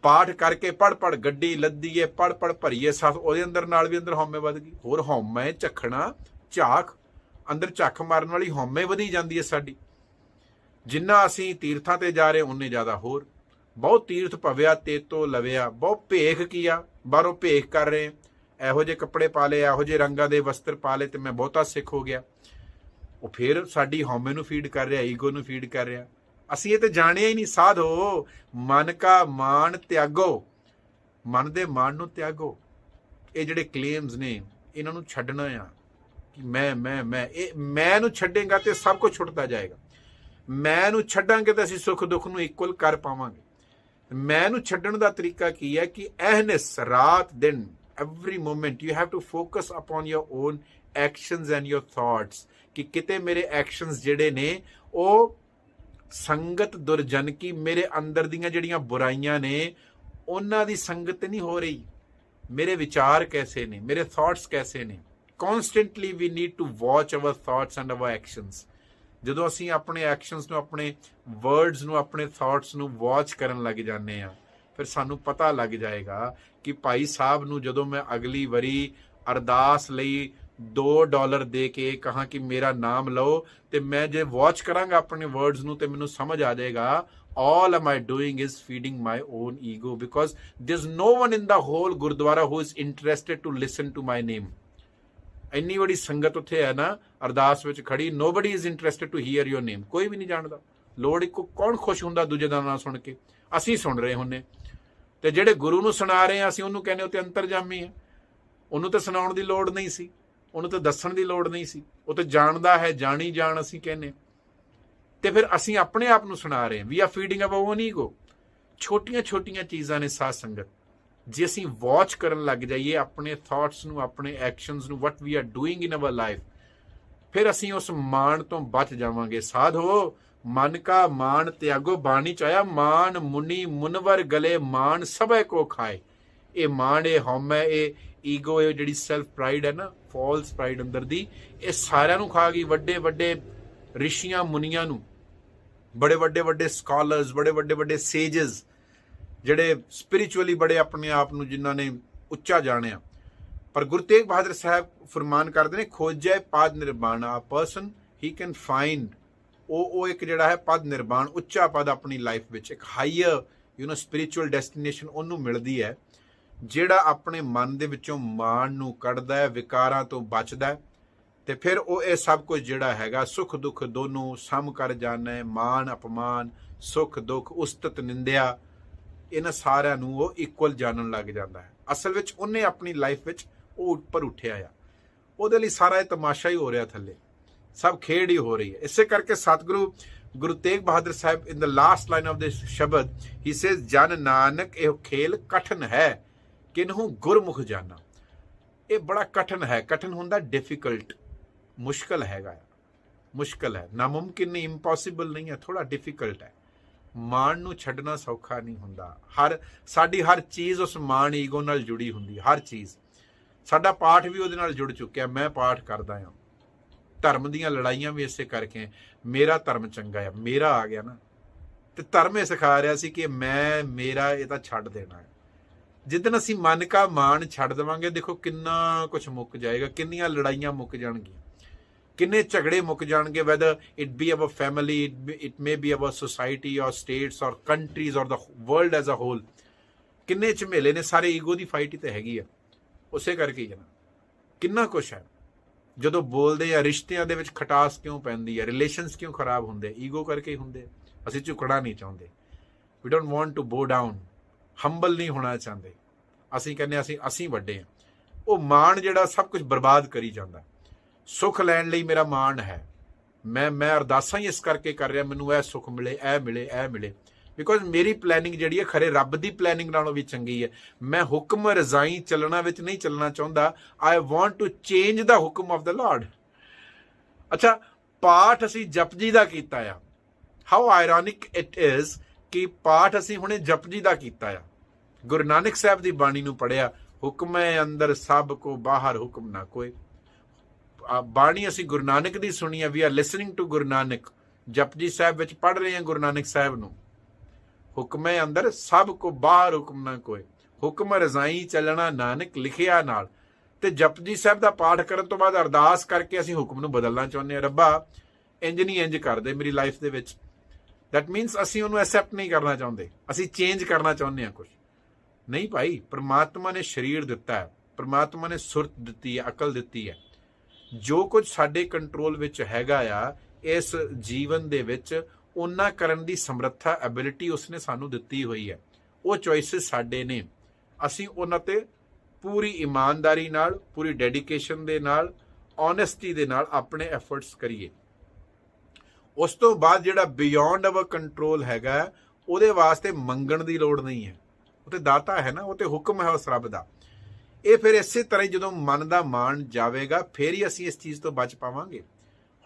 ਪਾਠ ਕਰਕੇ ਪੜ ਗੱਡੀ ਲੱਦੀਏ, ਪੜ ਭਰੀਏ ਸਭ, ਉਹਦੇ ਅੰਦਰ ਨਾਲ ਵੀ ਅੰਦਰ ਹਉਮੈ ਵੱਧ ਗਈ। ਹੋਰ ਹਉਮੈ ਝੱਖਣਾ, ਝਾਕ, ਅੰਦਰ ਝੱਖ ਮਾਰਨ ਵਾਲੀ ਹਉਮੈ ਵਧੀ ਜਾਂਦੀ ਹੈ ਸਾਡੀ। ਜਿੰਨਾ ਅਸੀਂ ਤੀਰਥਾਂ ਤੇ ਜਾ ਰਹੇ ਉਨੇ ਜ਼ਿਆਦਾ ਹੋਰ। ਬਹੁਤ ਤੀਰਥ ਭਵਿਆ ਤੇ ਤੋਂ ਲਵਿਆ। ਬਹੁਤ ਭੇਖ ਕੀਆ, ਬਾਹਰੋਂ ਭੇਖ ਕਰ ਰਹੇ, ਇਹੋ ਜਿਹੇ ਕੱਪੜੇ ਪਾ ਲਏ, ਇਹੋ ਜਿਹੇ ਰੰਗਾਂ ਦੇ ਵਸਤਰ ਪਾ ਲਏ ਤੇ ਮੈਂ ਬਹੁਤਾ ਸਿੱਖ ਹੋ ਗਿਆ। ਉਹ ਫਿਰ ਸਾਡੀ ਹਉਮੈ ਨੂੰ ਫੀਡ ਕਰ ਰਿਹਾ, ਈਗੋ ਨੂੰ ਫੀਡ ਕਰ ਰਿਹਾ। ਅਸੀਂ ਇਹ ਤੇ ਜਾਣਿਆ ਹੀ ਨਹੀਂ। ਸਾਧੋ ਮਨ ਕਾ ਮਾਣ ਤਿਆਗੋ। ਮਨ ਦੇ ਮਾਣ ਨੂੰ ਤਿਆਗੋ। ਇਹ ਜਿਹੜੇ ਕਲੇਮਸ ਨੇ ਇਹਨਾਂ ਨੂੰ ਛੱਡਣਾ ਆ ਕਿ ਮੈਂ ਇਹ ਮੈਂ ਨੂੰ ਛੱਡੇਗਾ ਤੇ ਸਭ ਕੁਝ ਛੁੱਟਦਾ ਜਾਏਗਾ। ਮੈਂ ਨੂੰ ਛੱਡਾਂਗੇ ਤਾਂ ਅਸੀਂ ਸੁੱਖ ਦੁੱਖ ਨੂੰ ਇਕੁਅਲ ਕਰ ਪਾਵਾਂਗੇ। ਮੈਂ ਨੂੰ ਛੱਡਣ ਦਾ ਤਰੀਕਾ ਕੀ ਹੈ ਕਿ ਅਹਨਿਸ, ਰਾਤ ਦਿਨ, every moment you have to focus upon your own actions and your thoughts ਕਿ ਕਿਤੇ ਮੇਰੇ ਐਕਸ਼ਨਸ ਜਿਹੜੇ ਨੇ ਉਹ ਸੰਗਤ ਦੁਰਜਨ ਕੀ, ਮੇਰੇ ਅੰਦਰ ਦੀਆਂ ਜਿਹੜੀਆਂ ਬੁਰਾਈਆਂ ਨੇ ਉਹਨਾਂ ਦੀ ਸੰਗਤ ਨਹੀਂ ਹੋ ਰਹੀ। ਮੇਰੇ ਵਿਚਾਰ ਕੈਸੇ ਨੇ, ਮੇਰੇ ਥਾਟਸ ਕੈਸੇ ਨੇ। Constantly we need to watch our thoughts and our actions. ਜਦੋਂ ਅਸੀਂ ਆਪਣੇ ਐਕਸ਼ਨਸ ਨੂੰ, ਆਪਣੇ ਵਰਡਸ ਨੂੰ, ਆਪਣੇ ਥਾਟਸ ਨੂੰ ਵਾਚ ਕਰਨ ਲੱਗ ਜਾਂਦੇ ਆ, ਫਿਰ ਸਾਨੂੰ ਪਤਾ ਲੱਗ ਜਾਏਗਾ ਕਿ ਭਾਈ ਸਾਹਿਬ ਨੂੰ ਜਦੋਂ ਮੈਂ ਅਗਲੀ ਵਾਰੀ ਅਰਦਾਸ ਲਈ $2 ਦੇ ਕੇ ਕਹਾਂ ਕਿ ਮੇਰਾ ਨਾਮ ਲਓ, ਤੇ ਮੈਂ ਜੇ ਵਾਚ ਕਰਾਂਗਾ ਆਪਣੇ ਵਰਡਸ ਨੂੰ ਤੇ ਮੈਨੂੰ ਸਮਝ ਆ ਜਾਏਗਾ all am I doing is feeding my own ego because there's no one in the whole Gurdwara who is interested to listen to my name। ਇੰਨੀ ਬੜੀ ਸੰਗਤ ਉੱਥੇ ਹੈ ਨਾ ਅਰਦਾਸ ਵਿੱਚ ਖੜੀ, nobody is interested to hear your name। ਕੋਈ ਵੀ ਨਹੀਂ ਜਾਣਦਾ। ਲੋੜ ਇੱਕੋ, ਕੌਣ ਖੁਸ਼ ਹੁੰਦਾ ਦੂਜੇ ਦਾ ਨਾਂ ਸੁਣ ਕੇ? ਅਸੀਂ ਸੁਣ ਰਹੇ ਹੁੰਨੇ। ਤੇ ਜਿਹੜੇ ਗੁਰੂ ਨੂੰ ਸੁਣਾ ਰਹੇ ਆ ਅਸੀਂ ਉਹਨੂੰ ਕਹਿੰਦੇ ਉਹ ਤੇ ਅੰਤਰਜਾਮੀ ਹੈ। ਉਹਨੂੰ ਤਾਂ ਸੁਣਾਉਣ ਦੀ ਲੋੜ ਨਹੀਂ ਸੀ, ਉਹਨੂੰ ਤਾਂ ਦੱਸਣ ਦੀ ਲੋੜ ਨਹੀਂ ਸੀ, ਉਹ ਤਾਂ ਜਾਣਦਾ ਹੈ, ਜਾਣੀ ਜਾਣ ਅਸੀਂ ਕਹਿੰਦੇ। ਤੇ ਫਿਰ ਅਸੀਂ ਆਪਣੇ ਆਪ ਨੂੰ ਸੁਣਾ ਰਹੇ ਹਾਂ। We are feeding up our ego. ਛੋਟੀਆਂ ਛੋਟੀਆਂ ਚੀਜ਼ਾਂ ਨੇ ਸਾਧ ਸੰਗਤ, ਜੇ ਅਸੀਂ ਵਾਚ ਕਰਨ ਲੱਗ ਜਾਈਏ ਆਪਣੇ ਥਾਟਸ ਨੂੰ, ਆਪਣੇ ਐਕਸ਼ਨਸ ਨੂੰ, what we are doing in our life, ਫਿਰ ਅਸੀਂ ਉਸ ਮਾਣ ਤੋਂ ਬਚ ਜਾਵਾਂਗੇ। ਸਾਧੋ ਮਨ ਕਾ ਮਾਣ ਤਿਆਗੋ, ਬਾਣੀ ਚ ਆਇਆ ਮਾਣ ਮੁਨੀ ਮੁਨਵਰ ਗਲੇ, ਮਾਣ ਸਭੈ ਕੋ ਖਾਏ। ਇਹ ਮਾਣ, ਇਹ ਹਉਮੈ, ਇਹ ਈਗੋ, ਇਹ ਜਿਹੜੀ ਸੈਲਫ ਪ੍ਰਾਈਡ ਹੈ ਨਾ, ਫਾਲਸ ਪ੍ਰਾਈਡ ਅੰਦਰ ਦੀ, ਇਹ ਸਾਰਿਆਂ ਨੂੰ ਖਾ ਗਈ। ਵੱਡੇ ਵੱਡੇ ਰਿਸ਼ੀਆਂ ਮੁਨੀਆਂ ਨੂੰ, ਬੜੇ ਵੱਡੇ ਵੱਡੇ ਸਕਾਲਰਸ, ਬੜੇ ਵੱਡੇ ਵੱਡੇ ਸੇਜਸ, ਜਿਹੜੇ ਸਪਿਰਿਚੁਅਲੀ ਬੜੇ ਆਪਣੇ ਆਪ ਨੂੰ ਜਿਨ੍ਹਾਂ ਨੇ ਉੱਚਾ ਜਾਣਿਆ। ਪਰ ਗੁਰੂ ਤੇਗ ਬਹਾਦਰ ਸਾਹਿਬ ਫਰਮਾਨ ਕਰਦੇ ਨੇ, ਖੋਜੈ ਪਦ ਨਿਰਵਾਣ। ਆ ਪਰਸਨ ਹੀ ਕੈਨ ਫਾਈਂਡ, ਉਹ ਇੱਕ ਜਿਹੜਾ ਹੈ ਪਦ ਨਿਰਵਾਣ, ਉੱਚਾ ਪਦ ਆਪਣੀ ਲਾਈਫ ਵਿੱਚ, ਇੱਕ ਹਾਈਅਰ ਸਪਿਰਿਚੁਅਲ ਡੈਸਟੀਨੇਸ਼ਨ ਉਹਨੂੰ ਮਿਲਦੀ ਹੈ ਜਿਹੜਾ ਆਪਣੇ ਮਨ ਦੇ ਵਿੱਚੋਂ ਮਾਣ ਨੂੰ ਕੱਢਦਾ ਹੈ, ਵਿਕਾਰਾਂ ਤੋਂ ਬਚਦਾ, ਤੇ ਫਿਰ ਉਹ ਇਹ ਸਭ ਕੁਝ ਜਿਹੜਾ ਹੈਗਾ ਸੁੱਖ ਦੁੱਖ ਦੋਨੋਂ ਸਮ ਕਰ ਜਾਣਾ ਹੈ। ਮਾਣ ਅਪਮਾਨ, ਸੁੱਖ ਦੁੱਖ, ਉਸਤਤ ਨਿੰਦਿਆ, ਇਹਨਾਂ ਸਾਰਿਆਂ ਨੂੰ ਉਹ ਇਕੁਅਲ ਜਾਣਨ ਲੱਗ ਜਾਂਦਾ ਹੈ। ਅਸਲ ਵਿੱਚ ਉਹਨੇ ਆਪਣੀ ਲਾਈਫ ਵਿੱਚ ਉਹ ਉੱਪਰ ਉੱਠਿਆ ਆ, ਉਹਦੇ ਲਈ ਸਾਰਾ ਇਹ ਤਮਾਸ਼ਾ ਹੀ ਹੋ ਰਿਹਾ, ਥੱਲੇ ਸਭ ਖੇਡ ਹੀ ਹੋ ਰਹੀ ਹੈ। ਇਸੇ ਕਰਕੇ Satguru Guru Tegh Bahadur Sahib in the last line of this shabad he says, ਜਨ ਨਾਨਕ ਇਹ ਖੇਲ ਕਠਨ ਹੈ, ਕਿਨਹੂ ਗੁਰਮੁਖ ਜਾਨਾ। ਇਹ ਬੜਾ ਕਠਨ ਹੈ। ਕਠਨ ਹੁੰਦਾ ਡਿਫਿਕਲਟ, ਮੁਸ਼ਕਲ ਹੈਗਾ, ਮੁਸ਼ਕਲ ਹੈ, ਨਾਮੁਮਕਿਨ ਨਹੀਂ, ਇੰਪੋਸੀਬਲ ਨਹੀਂ ਹੈ, ਥੋੜਾ ਡਿਫਿਕਲਟ ਹੈ। ਮਾਣ ਨੂੰ ਛੱਡਣਾ ਸੌਖਾ ਨਹੀਂ ਹੁੰਦਾ। ਸਾਡੀ ਹਰ ਚੀਜ਼ ਉਸ ਮਾਣ ਈਗੋ ਨਾਲ ਜੁੜੀ ਹੁੰਦੀ ਹੈ, ਹਰ ਚੀਜ਼। ਸਾਡਾ ਪਾਠ ਵੀ ਉਹਦੇ ਨਾਲ ਜੁੜ ਚੁੱਕਿਆ। ਮੈਂ ਪਾਠ ਕਰਦਾ ਹਾਂ, ਧਰਮ ਦੀਆਂ ਲੜਾਈਆਂ ਵੀ ਇਸੇ ਕਰਕੇ, ਮੇਰਾ ਧਰਮ ਚੰਗਾ ਹੈ, ਮੇਰਾ ਆ ਗਿਆ ਨਾ, ਤੇ ਧਰਮ ਇਹ ਸਿਖਾ ਰਿਹਾ ਸੀ ਕਿ ਮੇਰਾ ਇਹ ਤਾਂ ਛੱਡ ਦੇਣਾ ਹੈ। ਜਿੱਦਣ ਅਸੀਂ ਮਨ ਕਾ ਮਾਣ ਛੱਡ ਦੇਵਾਂਗੇ, ਦੇਖੋ ਕਿੰਨਾ ਕੁਝ ਮੁੱਕ ਜਾਏਗਾ, ਕਿੰਨੀਆਂ ਲੜਾਈਆਂ ਮੁੱਕ ਜਾਣਗੀਆਂ, ਕਿੰਨੇ ਝਗੜੇ ਮੁੱਕ ਜਾਣਗੇ। Whether it be our family, it may be our society or states or countries or the world as a whole, ਕਿੰਨੇ ਝਮੇਲੇ ਨੇ, ਸਾਰੇ ਈਗੋ ਦੀ ਫਾਈਟ ਹੀ ਤਾਂ ਹੈਗੀ ਆ। ਉਸੇ ਕਰਕੇ ਹੀ ਹੈ ਨਾ, ਕਿੰਨਾ ਕੁਛ ਹੈ। ਜਦੋਂ ਬੋਲਦੇ ਆ, ਰਿਸ਼ਤਿਆਂ ਦੇ ਵਿੱਚ ਖਟਾਸ ਕਿਉਂ ਪੈਂਦੀ ਹੈ, ਰਿਲੇਸ਼ਨਸ ਕਿਉਂ ਖਰਾਬ ਹੁੰਦੇ, ਈਗੋ ਕਰਕੇ ਹੀ ਹੁੰਦੇ। ਅਸੀਂ ਝੁਕਣਾ ਨਹੀਂ ਚਾਹੁੰਦੇ, ਵੀ ਡੋਂਟ ਵਾਂਟ ਟੂ ਬੋ ਡਾਊਨ, ਹੰਬਲ ਨਹੀਂ ਹੋਣਾ ਚਾਹੁੰਦੇ। ਅਸੀਂ ਕਹਿੰਦੇ ਅਸੀਂ ਵੱਡੇ ਹਾਂ। ਉਹ ਮਾਣ ਜਿਹੜਾ ਸਭ ਕੁਝ ਬਰਬਾਦ ਕਰੀ ਜਾਂਦਾ। ਸੁੱਖ ਲੈਣ ਲਈ ਮੇਰਾ ਮਾਣ ਹੈ, ਮੈਂ ਅਰਦਾਸਾਂ ਹੀ ਇਸ ਕਰਕੇ ਕਰ ਰਿਹਾ, ਮੈਨੂੰ ਇਹ ਸੁੱਖ ਮਿਲੇ, ਇਹ ਮਿਲੇ, ਇਹ ਮਿਲੇ, ਬਿਕੋਜ਼ ਮੇਰੀ ਪਲੈਨਿੰਗ ਜਿਹੜੀ ਹੈ ਖਰੇ ਰੱਬ ਦੀ ਪਲੈਨਿੰਗ ਨਾਲੋਂ ਵੀ ਚੰਗੀ ਹੈ। ਮੈਂ ਹੁਕਮ ਰਜ਼ਾਈ ਚੱਲਣਾ ਵਿੱਚ ਨਹੀਂ ਚੱਲਣਾ ਚਾਹੁੰਦਾ। ਆਈ ਵਾਂਟ ਟੂ ਚੇਂਜ ਦਾ ਹੁਕਮ ਆਫ ਦਾ ਲਾਰਡ। ਅੱਛਾ, ਪਾਠ ਅਸੀਂ ਜਪਜੀ ਦਾ ਕੀਤਾ ਆ। ਹਾਊ ਆਇਰੋਨਿਕ ਇਟ ਇਜ਼ ਕਿ ਪਾਠ ਅਸੀਂ ਹੁਣੇ ਜਪਜੀ ਦਾ ਕੀਤਾ ਆ। ਗੁਰੂ ਨਾਨਕ ਸਾਹਿਬ ਦੀ ਬਾਣੀ ਨੂੰ ਪੜ੍ਹਿਆ, ਹੁਕਮ ਹੈ ਅੰਦਰ ਸਭ ਕੋ ਬਾਹਰ ਹੁਕਮ ਨਾ ਕੋਈ। ਬਾਣੀ ਅਸੀਂ ਗੁਰੂ ਨਾਨਕ ਦੀ ਸੁਣੀ ਆ। ਵੀ R listening to Guru Nanak. Japji Sahib ਵਿੱਚ ਪੜ੍ਹ ਰਹੇ ਹਾਂ ਗੁਰੂ ਨਾਨਕ ਸਾਹਿਬ ਨੂੰ। ਹੁਕਮ ਹੈ ਅੰਦਰ ਸਭ ਕੋ ਬਾਹਰ ਹੁਕਮ ਨਾ ਕੋਈ, ਹੁਕਮ ਰਜ਼ਾਈ ਚੱਲਣਾ ਨਾਨਕ ਲਿਖਿਆ ਨਾਲ। ਤੇ ਜਪਜੀ ਸਾਹਿਬ ਦਾ ਪਾਠ ਕਰਨ ਤੋਂ ਬਾਅਦ ਅਰਦਾਸ ਕਰਕੇ ਅਸੀਂ ਹੁਕਮ ਨੂੰ ਬਦਲਣਾ ਚਾਹੁੰਦੇ ਹਾਂ। ਰੱਬਾ ਇੰਜ ਨਹੀਂ ਇੰਜ ਕਰਦੇ ਮੇਰੀ ਲਾਈਫ ਦੇ ਵਿੱਚ। ਦੈਟ ਮੀਨਸ ਅਸੀਂ ਉਹਨੂੰ ਐਕਸੈਪਟ ਨਹੀਂ ਕਰਨਾ ਚਾਹੁੰਦੇ, ਅਸੀਂ ਚੇਂਜ ਕਰਨਾ ਚਾਹੁੰਦੇ ਹਾਂ ਕੁਝ। ਨਹੀਂ ਭਾਈ, ਪ੍ਰਮਾਤਮਾ ਨੇ ਸਰੀਰ ਦਿੱਤਾ ਹੈ, ਪ੍ਰਮਾਤਮਾ ਨੇ ਸੁਰਤ ਦਿੱਤੀ ਹੈ, ਅਕਲ ਦਿੱਤੀ ਹੈ। ਜੋ ਕੁਝ ਸਾਡੇ ਕੰਟਰੋਲ ਵਿੱਚ ਹੈਗਾ ਆ ਇਸ ਜੀਵਨ ਦੇ ਵਿੱਚ, ਉਹਨਾਂ ਕਰਨ ਦੀ ਸਮਰੱਥਾ, ਐਬਿਲਿਟੀ ਉਸਨੇ ਸਾਨੂੰ ਦਿੱਤੀ ਹੋਈ ਹੈ। ਉਹ ਚੋਇਸਿਸ ਸਾਡੇ ਨੇ। ਅਸੀਂ ਉਹਨਾਂ ਤੇ ਪੂਰੀ ਇਮਾਨਦਾਰੀ ਨਾਲ, ਪੂਰੀ ਡੈਡੀਕੇਸ਼ਨ ਦੇ ਨਾਲ, ਓਨੈਸਟੀ ਦੇ ਨਾਲ ਆਪਣੇ ਐਫਰਟਸ ਕਰੀਏ। ਉਸ ਤੋਂ ਬਾਅਦ ਜਿਹੜਾ ਬਿਯੋਂਡ ਅਵਰ ਕੰਟਰੋਲ ਹੈਗਾ, ਉਹਦੇ ਵਾਸਤੇ ਮੰਗਣ ਦੀ ਲੋੜ ਨਹੀਂ ਹੈ। ਉਹ ਤੇ ਦਾਤਾ ਹੈ ਨਾ, ਉਹ ਤੇ ਹੁਕਮ ਹੈ ਉਸ ਰੱਬ ਦਾ। ਇਹ ਫਿਰ ਇਸੇ ਤਰ੍ਹਾਂ ਹੀ ਜਦੋਂ ਮਨ ਦਾ ਮਾਣ ਜਾਵੇਗਾ, ਫਿਰ ਹੀ ਅਸੀਂ ਇਸ ਚੀਜ਼ ਤੋਂ ਬਚ ਪਾਵਾਂਗੇ।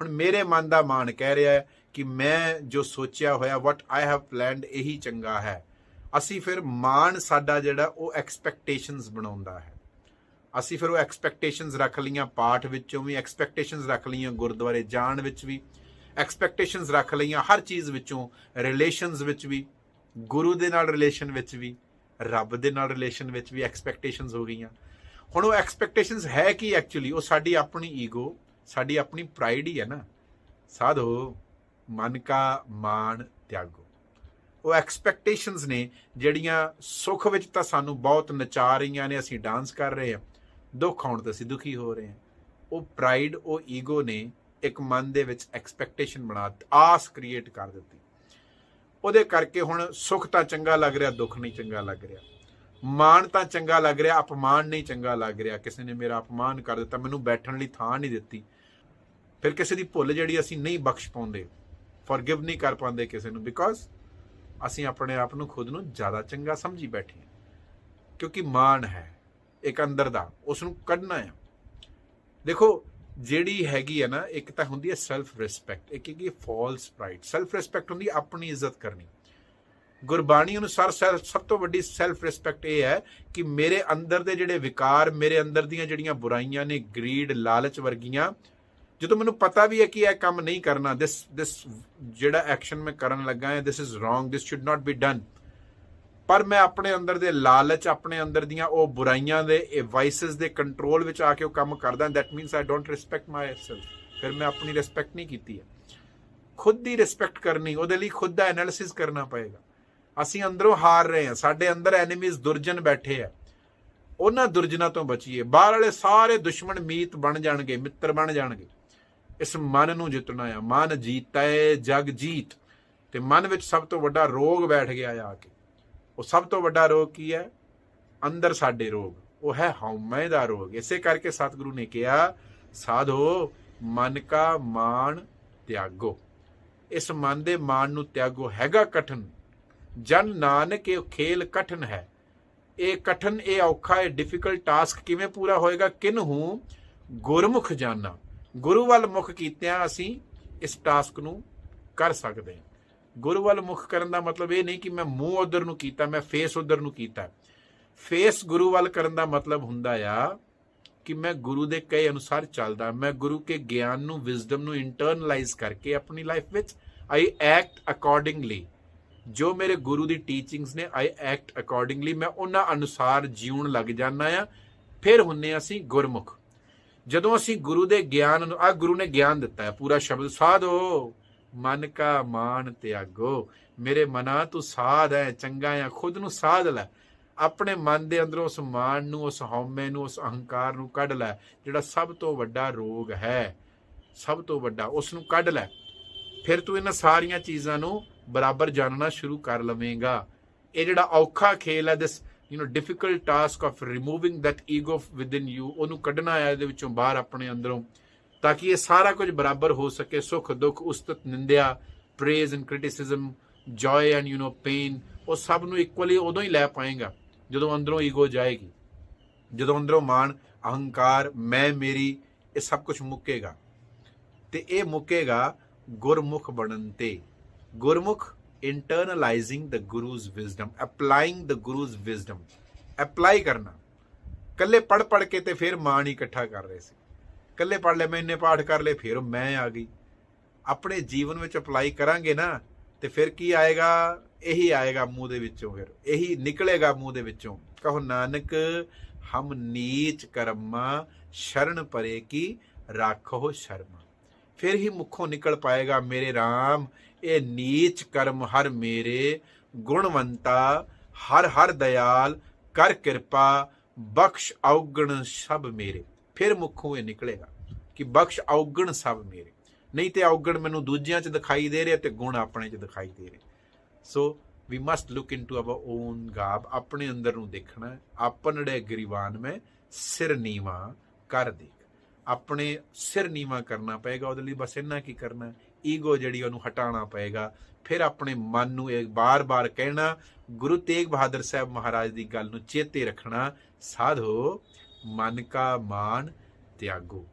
ਹੁਣ ਮੇਰੇ ਮਨ ਦਾ ਮਾਣ ਕਹਿ ਰਿਹਾ ਹੈ ਕਿ ਮੈਂ ਜੋ ਸੋਚਿਆ ਹੋਇਆ, ਵਟ ਆਈ ਹੈਵ ਪਲੈਨਡ, ਇਹੀ ਚੰਗਾ ਹੈ। ਅਸੀਂ ਫਿਰ ਮਾਣ ਸਾਡਾ ਜਿਹੜਾ ਉਹ ਐਕਸਪੈਕਟੇਸ਼ਨਸ ਬਣਾਉਂਦਾ ਹੈ। ਅਸੀਂ ਫਿਰ ਉਹ ਐਕਸਪੈਕਟੇਸ਼ਨਸ ਰੱਖ ਲਈਆਂ, ਪਾਠ ਵਿੱਚੋਂ ਵੀ ਐਕਸਪੈਕਟੇਸ਼ਨਸ ਰੱਖ ਲਈਆਂ, ਗੁਰਦੁਆਰੇ ਜਾਣ ਵਿੱਚ ਵੀ ਐਕਸਪੈਕਟੇਸ਼ਨਸ ਰੱਖ ਲਈਆਂ, ਹਰ ਚੀਜ਼ ਵਿੱਚੋਂ, ਰਿਲੇਸ਼ਨਸ ਵਿੱਚ ਵੀ, ਗੁਰੂ ਦੇ ਨਾਲ ਰਿਲੇਸ਼ਨ ਵਿੱਚ ਵੀ, ਰੱਬ ਦੇ ਨਾਲ ਰਿਲੇਸ਼ਨ ਵਿੱਚ ਵੀ ਐਕਸਪੈਕਟੇਸ਼ਨਸ ਹੋ ਗਈਆਂ। ਹੁਣ ਉਹ ਐਕਸਪੈਕਟੇਸ਼ਨਸ ਹੈ ਕੀ ਐਕਚੁਅਲੀ? ਉਹ ਸਾਡੀ ਆਪਣੀ ਈਗੋ, ਸਾਡੀ ਆਪਣੀ ਪ੍ਰਾਈਡ ਹੀ ਹੈ ਨਾ। ਸਾਧੋ ਮਨ ਕਾ ਮਾਣ ਤਿਆਗੋ। ਉਹ ਐਕਸਪੈਕਟੇਸ਼ਨਸ ਨੇ ਜਿਹੜੀਆਂ ਸੁੱਖ ਵਿੱਚ ਤਾਂ ਸਾਨੂੰ ਬਹੁਤ ਨਚਾ ਰਹੀਆਂ ਨੇ, ਅਸੀਂ ਡਾਂਸ ਕਰ ਰਹੇ ਹਾਂ, ਦੁੱਖ ਆਉਣ ਤੇ ਅਸੀਂ ਦੁਖੀ ਹੋ ਰਹੇ ਹਾਂ। ਉਹ ਪ੍ਰਾਈਡ, ਉਹ ਈਗੋ ਨੇ ਇੱਕ ਮਨ ਦੇ ਵਿੱਚ ਐਕਸਪੈਕਟੇਸ਼ਨ ਬਣਾ, ਆਸ ਕ੍ਰੀਏਟ ਕਰ ਦਿੱਤੀ। ਉਹਦੇ ਕਰਕੇ ਹੁਣ ਸੁੱਖ ਤਾਂ ਚੰਗਾ ਲੱਗ ਰਿਹਾ, ਦੁੱਖ ਨਹੀਂ ਚੰਗਾ ਲੱਗ ਰਿਹਾ। ਮਾਣ ਤਾਂ ਚੰਗਾ ਲੱਗ ਰਿਹਾ, ਅਪਮਾਨ ਨਹੀਂ ਚੰਗਾ ਲੱਗ ਰਿਹਾ। ਕਿਸੇ ਨੇ ਮੇਰਾ ਅਪਮਾਨ ਕਰ ਦਿੱਤਾ, ਮੈਨੂੰ ਬੈਠਣ ਲਈ ਥਾਂ ਨਹੀਂ ਦਿੱਤੀ। ਫਿਰ ਕਿਸੇ ਦੀ ਭੁੱਲ ਜਿਹੜੀ ਅਸੀਂ ਨਹੀਂ ਬਖਸ਼ ਪਾਉਂਦੇ, ਫੋਰਗਿਵ ਨਹੀਂ ਕਰ ਪਾਉਂਦੇ ਕਿਸੇ ਨੂੰ, ਬਿਕੋਜ਼ ਅਸੀਂ ਆਪਣੇ ਆਪ ਨੂੰ ਖੁਦ ਨੂੰ ਜ਼ਿਆਦਾ ਚੰਗਾ ਸਮਝੀ ਬੈਠੇ ਹਾਂ। ਕਿਉਂਕਿ ਮਾਣ ਹੈ ਇੱਕ ਅੰਦਰ ਦਾ, ਉਸ ਨੂੰ ਕੱਢਣਾ ਆ। ਦੇਖੋ ਜਿਹੜੀ ਹੈਗੀ ਹੈ ਨਾ, ਇੱਕ ਤਾਂ ਹੁੰਦੀ ਹੈ ਸੈਲਫ ਰਿਸਪੈਕਟ, ਇੱਕ ਹੈਗੀ ਫਾਲਸ ਪ੍ਰਾਈਡ। ਸੈਲਫ ਰਿਸਪੈਕਟ ਹੁੰਦੀ ਆਪਣੀ ਇੱਜ਼ਤ ਕਰਨੀ। ਗੁਰਬਾਣੀ ਅਨੁਸਾਰ ਸਭ ਤੋਂ ਵੱਡੀ ਸੈਲਫ ਰਿਸਪੈਕਟ ਇਹ ਹੈ ਕਿ ਮੇਰੇ ਅੰਦਰ ਦੇ ਜਿਹੜੇ ਵਿਕਾਰ, ਮੇਰੇ ਅੰਦਰ ਦੀਆਂ ਜਿਹੜੀਆਂ ਬੁਰਾਈਆਂ ਨੇ, ਗਰੀਡ, ਲਾਲਚ ਵਰਗੀਆਂ, ਜਦੋਂ ਮੈਨੂੰ ਪਤਾ ਵੀ ਹੈ ਕਿ ਇਹ ਕੰਮ ਨਹੀਂ ਕਰਨਾ, ਦਿਸ ਜਿਹੜਾ ਐਕਸ਼ਨ ਮੈਂ ਕਰਨ ਲੱਗਾ ਹਾਂ, this is wrong, this should not be done, ਪਰ ਮੈਂ ਆਪਣੇ ਅੰਦਰ ਦੇ ਲਾਲਚ, ਆਪਣੇ ਅੰਦਰ ਦੀਆਂ ਉਹ ਬੁਰਾਈਆਂ ਦੇ, ਇਹ ਵਾਈਸਸ ਦੇ ਕੰਟਰੋਲ ਵਿੱਚ ਆ ਕੇ ਉਹ ਕੰਮ ਕਰਦਾ, that means I don't respect my self. ਫਿਰ ਮੈਂ ਆਪਣੀ ਰਿਸਪੈਕਟ ਨਹੀਂ ਕੀਤੀ ਹੈ। ਖੁਦ ਦੀ ਰਿਸਪੈਕਟ ਕਰਨੀ, ਉਹਦੇ ਲਈ ਖੁਦ ਦਾ ਐਨਾਲਿਸਿਸ ਕਰਨਾ ਪਏਗਾ। ਅਸੀਂ ਅੰਦਰੋਂ ਹਾਰ ਰਹੇ ਹਾਂ, ਸਾਡੇ ਅੰਦਰ ਐਨੀਮੀਜ਼, ਦੁਰਜਨ ਬੈਠੇ ਆ, ਉਹਨਾਂ ਦੁਰਜਨਾਂ ਤੋਂ ਬਚੀਏ। ਬਾਹਰ ਵਾਲੇ ਸਾਰੇ ਦੁਸ਼ਮਣ ਮੀਤ ਬਣ ਜਾਣਗੇ, ਮਿੱਤਰ ਬਣ ਜਾਣਗੇ। ਇਸ ਮਨ ਨੂੰ ਜਿੱਤਣਾ ਆ। ਮਨ ਜੀਤੈ ਜਗ ਜੀਤ। ਤੇ ਮਨ ਵਿੱਚ ਸਭ ਤੋਂ ਵੱਡਾ ਰੋਗ ਬੈਠ ਗਿਆ ਆ ਕੇ। ਉਹ ਸਭ ਤੋਂ ਵੱਡਾ ਰੋਗ ਕੀ ਹੈ? ਅੰਦਰ ਸਾਡੇ ਰੋਗ, ਉਹ ਹੈ ਹਉਮੈ ਦਾ ਰੋਗ। ਇਸੇ ਕਰਕੇ ਸਤਿਗੁਰੂ ਨੇ ਕਿਹਾ, ਸਾਧੋ ਮਨ ਕਾ ਮਾਣ ਤਿਆਗੋ। ਇਸ ਮਨ ਦੇ ਮਾਣ ਨੂੰ ਤਿਆਗੋ। ਹੈਗਾ ਕਠਨ, ਜਨ ਨਾਨਕ ਇਹ ਖੇਲ ਕਠਨ ਹੈ। ਇਹ ਕਠਨ, ਇਹ ਔਖਾ, ਇਹ ਡਿਫਿਕਲਟ ਟਾਸਕ ਕਿਵੇਂ ਪੂਰਾ ਹੋਏਗਾ? ਕਿਨਹੂ ਗੁਰਮੁਖ ਜਾਨਾ। ਗੁਰੂ ਵੱਲ ਮੁਖ ਕੀਤਿਆਂ ਅਸੀਂ ਇਸ ਟਾਸਕ ਨੂੰ ਕਰ ਸਕਦੇ ਹਾਂ। ਗੁਰੂ ਵੱਲ ਮੁਖ ਕਰਨ ਦਾ ਮਤਲਬ ਇਹ ਨਹੀਂ ਕਿ ਮੈਂ ਮੂੰਹ ਉਧਰ ਨੂੰ ਕੀਤਾ, ਮੈਂ ਫੇਸ ਉਧਰ ਨੂੰ ਕੀਤਾ। ਫੇਸ ਗੁਰੂ ਵੱਲ ਕਰਨ ਦਾ ਮਤਲਬ ਹੁੰਦਾ ਆ ਕਿ ਮੈਂ ਗੁਰੂ ਦੇ ਕਹੇ ਅਨੁਸਾਰ ਚੱਲਦਾ, ਮੈਂ ਗੁਰੂ ਕੇ ਗਿਆਨ ਨੂੰ, ਵਿਜ਼ਡਮ ਨੂੰ ਇੰਟਰਨਲਾਈਜ਼ ਕਰਕੇ ਆਪਣੀ ਲਾਈਫ ਵਿੱਚ ਆਈ ਐਕਟ ਅਕੋਰਡਿੰਗਲੀ। ਜੋ ਮੇਰੇ ਗੁਰੂ ਦੀ ਟੀਚਿੰਗਸ ਨੇ, ਆਈ ਐਕਟ ਅਕੋਰਡਿੰਗਲੀ। ਮੈਂ ਉਹਨਾਂ ਅਨੁਸਾਰ ਜਿਉਣ ਲੱਗ ਜਾਂਦਾ ਆ। ਫਿਰ ਹੁੰਨੇ ਅਸੀਂ ਗੁਰਮੁਖ। ਜਦੋਂ ਅਸੀਂ ਗੁਰੂ ਦੇ ਗਿਆਨ ਨੂੰ, ਗੁਰੂ ਨੇ ਗਿਆਨ ਦਿੱਤਾ ਹੈ, ਪੂਰਾ ਸ਼ਬਦ, ਸਾਧੋ ਮਨ ਕਾ ਮਾਣ ਤਿਆਗੋ। ਮੇਰੇ ਮਨਾ ਤੂੰ ਸਾਧ ਹੈ, ਚੰਗਾ ਆ, ਖੁਦ ਨੂੰ ਸਾਧ ਲੈ। ਆਪਣੇ ਮਨ ਦੇ ਅੰਦਰੋਂ ਉਸ ਮਾਣ ਨੂੰ, ਉਸ ਹਉਮੈ ਨੂੰ, ਉਸ ਅਹੰਕਾਰ ਨੂੰ ਕੱਢ ਲੈ, ਜਿਹੜਾ ਸਭ ਤੋਂ ਵੱਡਾ ਰੋਗ ਹੈ, ਸਭ ਤੋਂ ਵੱਡਾ, ਉਸ ਨੂੰ ਕੱਢ ਲੈ। ਫਿਰ ਤੂੰ ਇਹਨਾਂ ਸਾਰੀਆਂ ਚੀਜ਼ਾਂ ਨੂੰ ਬਰਾਬਰ ਜਾਣਨਾ ਸ਼ੁਰੂ ਕਰ ਲਵੇਂਗਾ। ਇਹ ਜਿਹੜਾ ਔਖਾ ਖੇਲ ਹੈ, ਦਿਸ difficult task of removing that ego within you, ਉਹਨੂੰ ਕੱਢਣਾ ਹੈ ਇਹਦੇ ਵਿੱਚੋਂ ਬਾਹਰ, ਆਪਣੇ ਅੰਦਰੋਂ, ਤਾਂ ਕਿ ਇਹ ਸਾਰਾ ਕੁਝ ਬਰਾਬਰ ਹੋ ਸਕੇ। ਸੁੱਖ ਦੁੱਖ, ਉਸਤਤ ਨਿੰਦਿਆ, praise and criticism, joy and pain, ਉਹ ਸਭ ਨੂੰ ਇਕੁਅਲੀ ਉਦੋਂ ਹੀ ਲੈ ਪਾਏਗਾ ਜਦੋਂ ਅੰਦਰੋਂ ਈਗੋ ਜਾਏਗੀ, ਜਦੋਂ ਅੰਦਰੋਂ ਮਾਣ, ਅਹੰਕਾਰ, ਮੈਂ, ਮੇਰੀ, ਇਹ ਸਭ ਕੁਝ ਮੁੱਕੇਗਾ। ਤੇ ਇਹ ਮੁੱਕੇਗਾ ਗੁਰਮੁਖ ਬਣਨ ਤੇ। ਗੁਰਮੁਖ internalizing the Guru's wisdom, applying the Guru's wisdom, apply ਕਰਨਾ। ਕੱਲੇ ਪੜ੍ਹ ਕੇ ਤੇ ਫਿਰ ਮਾਣ ਹੀ ਇਕੱਠਾ ਕਰ ਰਹੇ ਸੀ। ਕੱਲੇ ਪੜ੍ਹ ਲੈ, ਮੈਂ ਇੰਨੇ ਪਾਠ ਕਰ ਲਏ, ਫਿਰ ਮੈਂ ਆ ਗਈ। ਆਪਣੇ ਜੀਵਨ ਵਿੱਚ ਅਪਲਾਈ ਕਰਾਂਗੇ ਨਾ, ਤੇ ਫਿਰ ਕੀ ਆਏਗਾ? ਇਹੀ ਆਏਗਾ ਮੂੰਹ ਦੇ ਵਿੱਚੋਂ, ਫਿਰ ਇਹੀ ਨਿਕਲੇਗਾ ਮੂੰਹ ਦੇ ਵਿੱਚੋਂ। ਕਹੋ ਨਾਨਕ ਹਮ ਨੀਚ ਕਰਮਾ, ਸ਼ਰਨ ਪਰੇ ਕੀ ਰਾਖੋ ਸ਼ਰਮਾ। ਫਿਰ ਹੀ ਮੁੱਖੋਂ ਨਿਕਲ ਪਾਏਗਾ, ਮੇਰੇ ਰਾਮ ਇਹ ਨੀਚ ਕਰਮ ਹਰ ਮੇਰੇ, ਗੁਣਵੰਤਾ ਹਰ ਹਰ ਦਇਆਲ, ਕਰ ਕਿਰਪਾ ਬਖਸ਼ ਔਗਣ ਸਭ ਮੇਰੇ। ਫਿਰ ਮੁੱਖੋਂ ਇਹ ਨਿਕਲੇਗਾ ਕਿ ਬਖਸ਼ ਔਗਣ ਸਭ ਮੇਰੇ। ਨਹੀਂ ਤੇ ਔਗਣ ਮੈਨੂੰ ਦੂਜਿਆਂ 'ਚ ਦਿਖਾਈ ਦੇ ਰਿਹਾ ਤੇ ਗੁਣ ਆਪਣੇ 'ਚ ਦਿਖਾਈ ਦੇ ਰਹੇ। So we must look into our own ਗਾਬ। ਆਪਣੇ ਅੰਦਰ ਨੂੰ ਦੇਖਣਾ। ਆਪਨੜੇ ਗਰੀਵਾਨ ਮੈਂ ਸਿਰ ਨੀਵਾ ਕਰ ਦੇਖ। ਆਪਣੇ ਸਿਰ ਨੀਵਾ ਕਰਨਾ ਪਏਗਾ। ਉਹਦੇ ਲਈ ਬਸ ਇੰਨਾ ਕੀ ਕਰਨਾ, ਈਗੋ ਜਿਹੜੀ ਉਹਨੂੰ ਹਟਾਉਣਾ ਪਏਗਾ। ਫਿਰ ਆਪਣੇ ਮਨ ਨੂੰ ਇਹ ਬਾਰ-ਬਾਰ ਕਹਿਣਾ, ਗੁਰੂ ਤੇਗ ਬਹਾਦਰ ਸਾਹਿਬ ਮਹਾਰਾਜ ਦੀ ਗੱਲ ਨੂੰ ਚੇਤੇ ਰੱਖਣਾ, ਸਾਧੋ ਮਨ ਕਾ ਮਾਣ ਤਿਆਗੋ।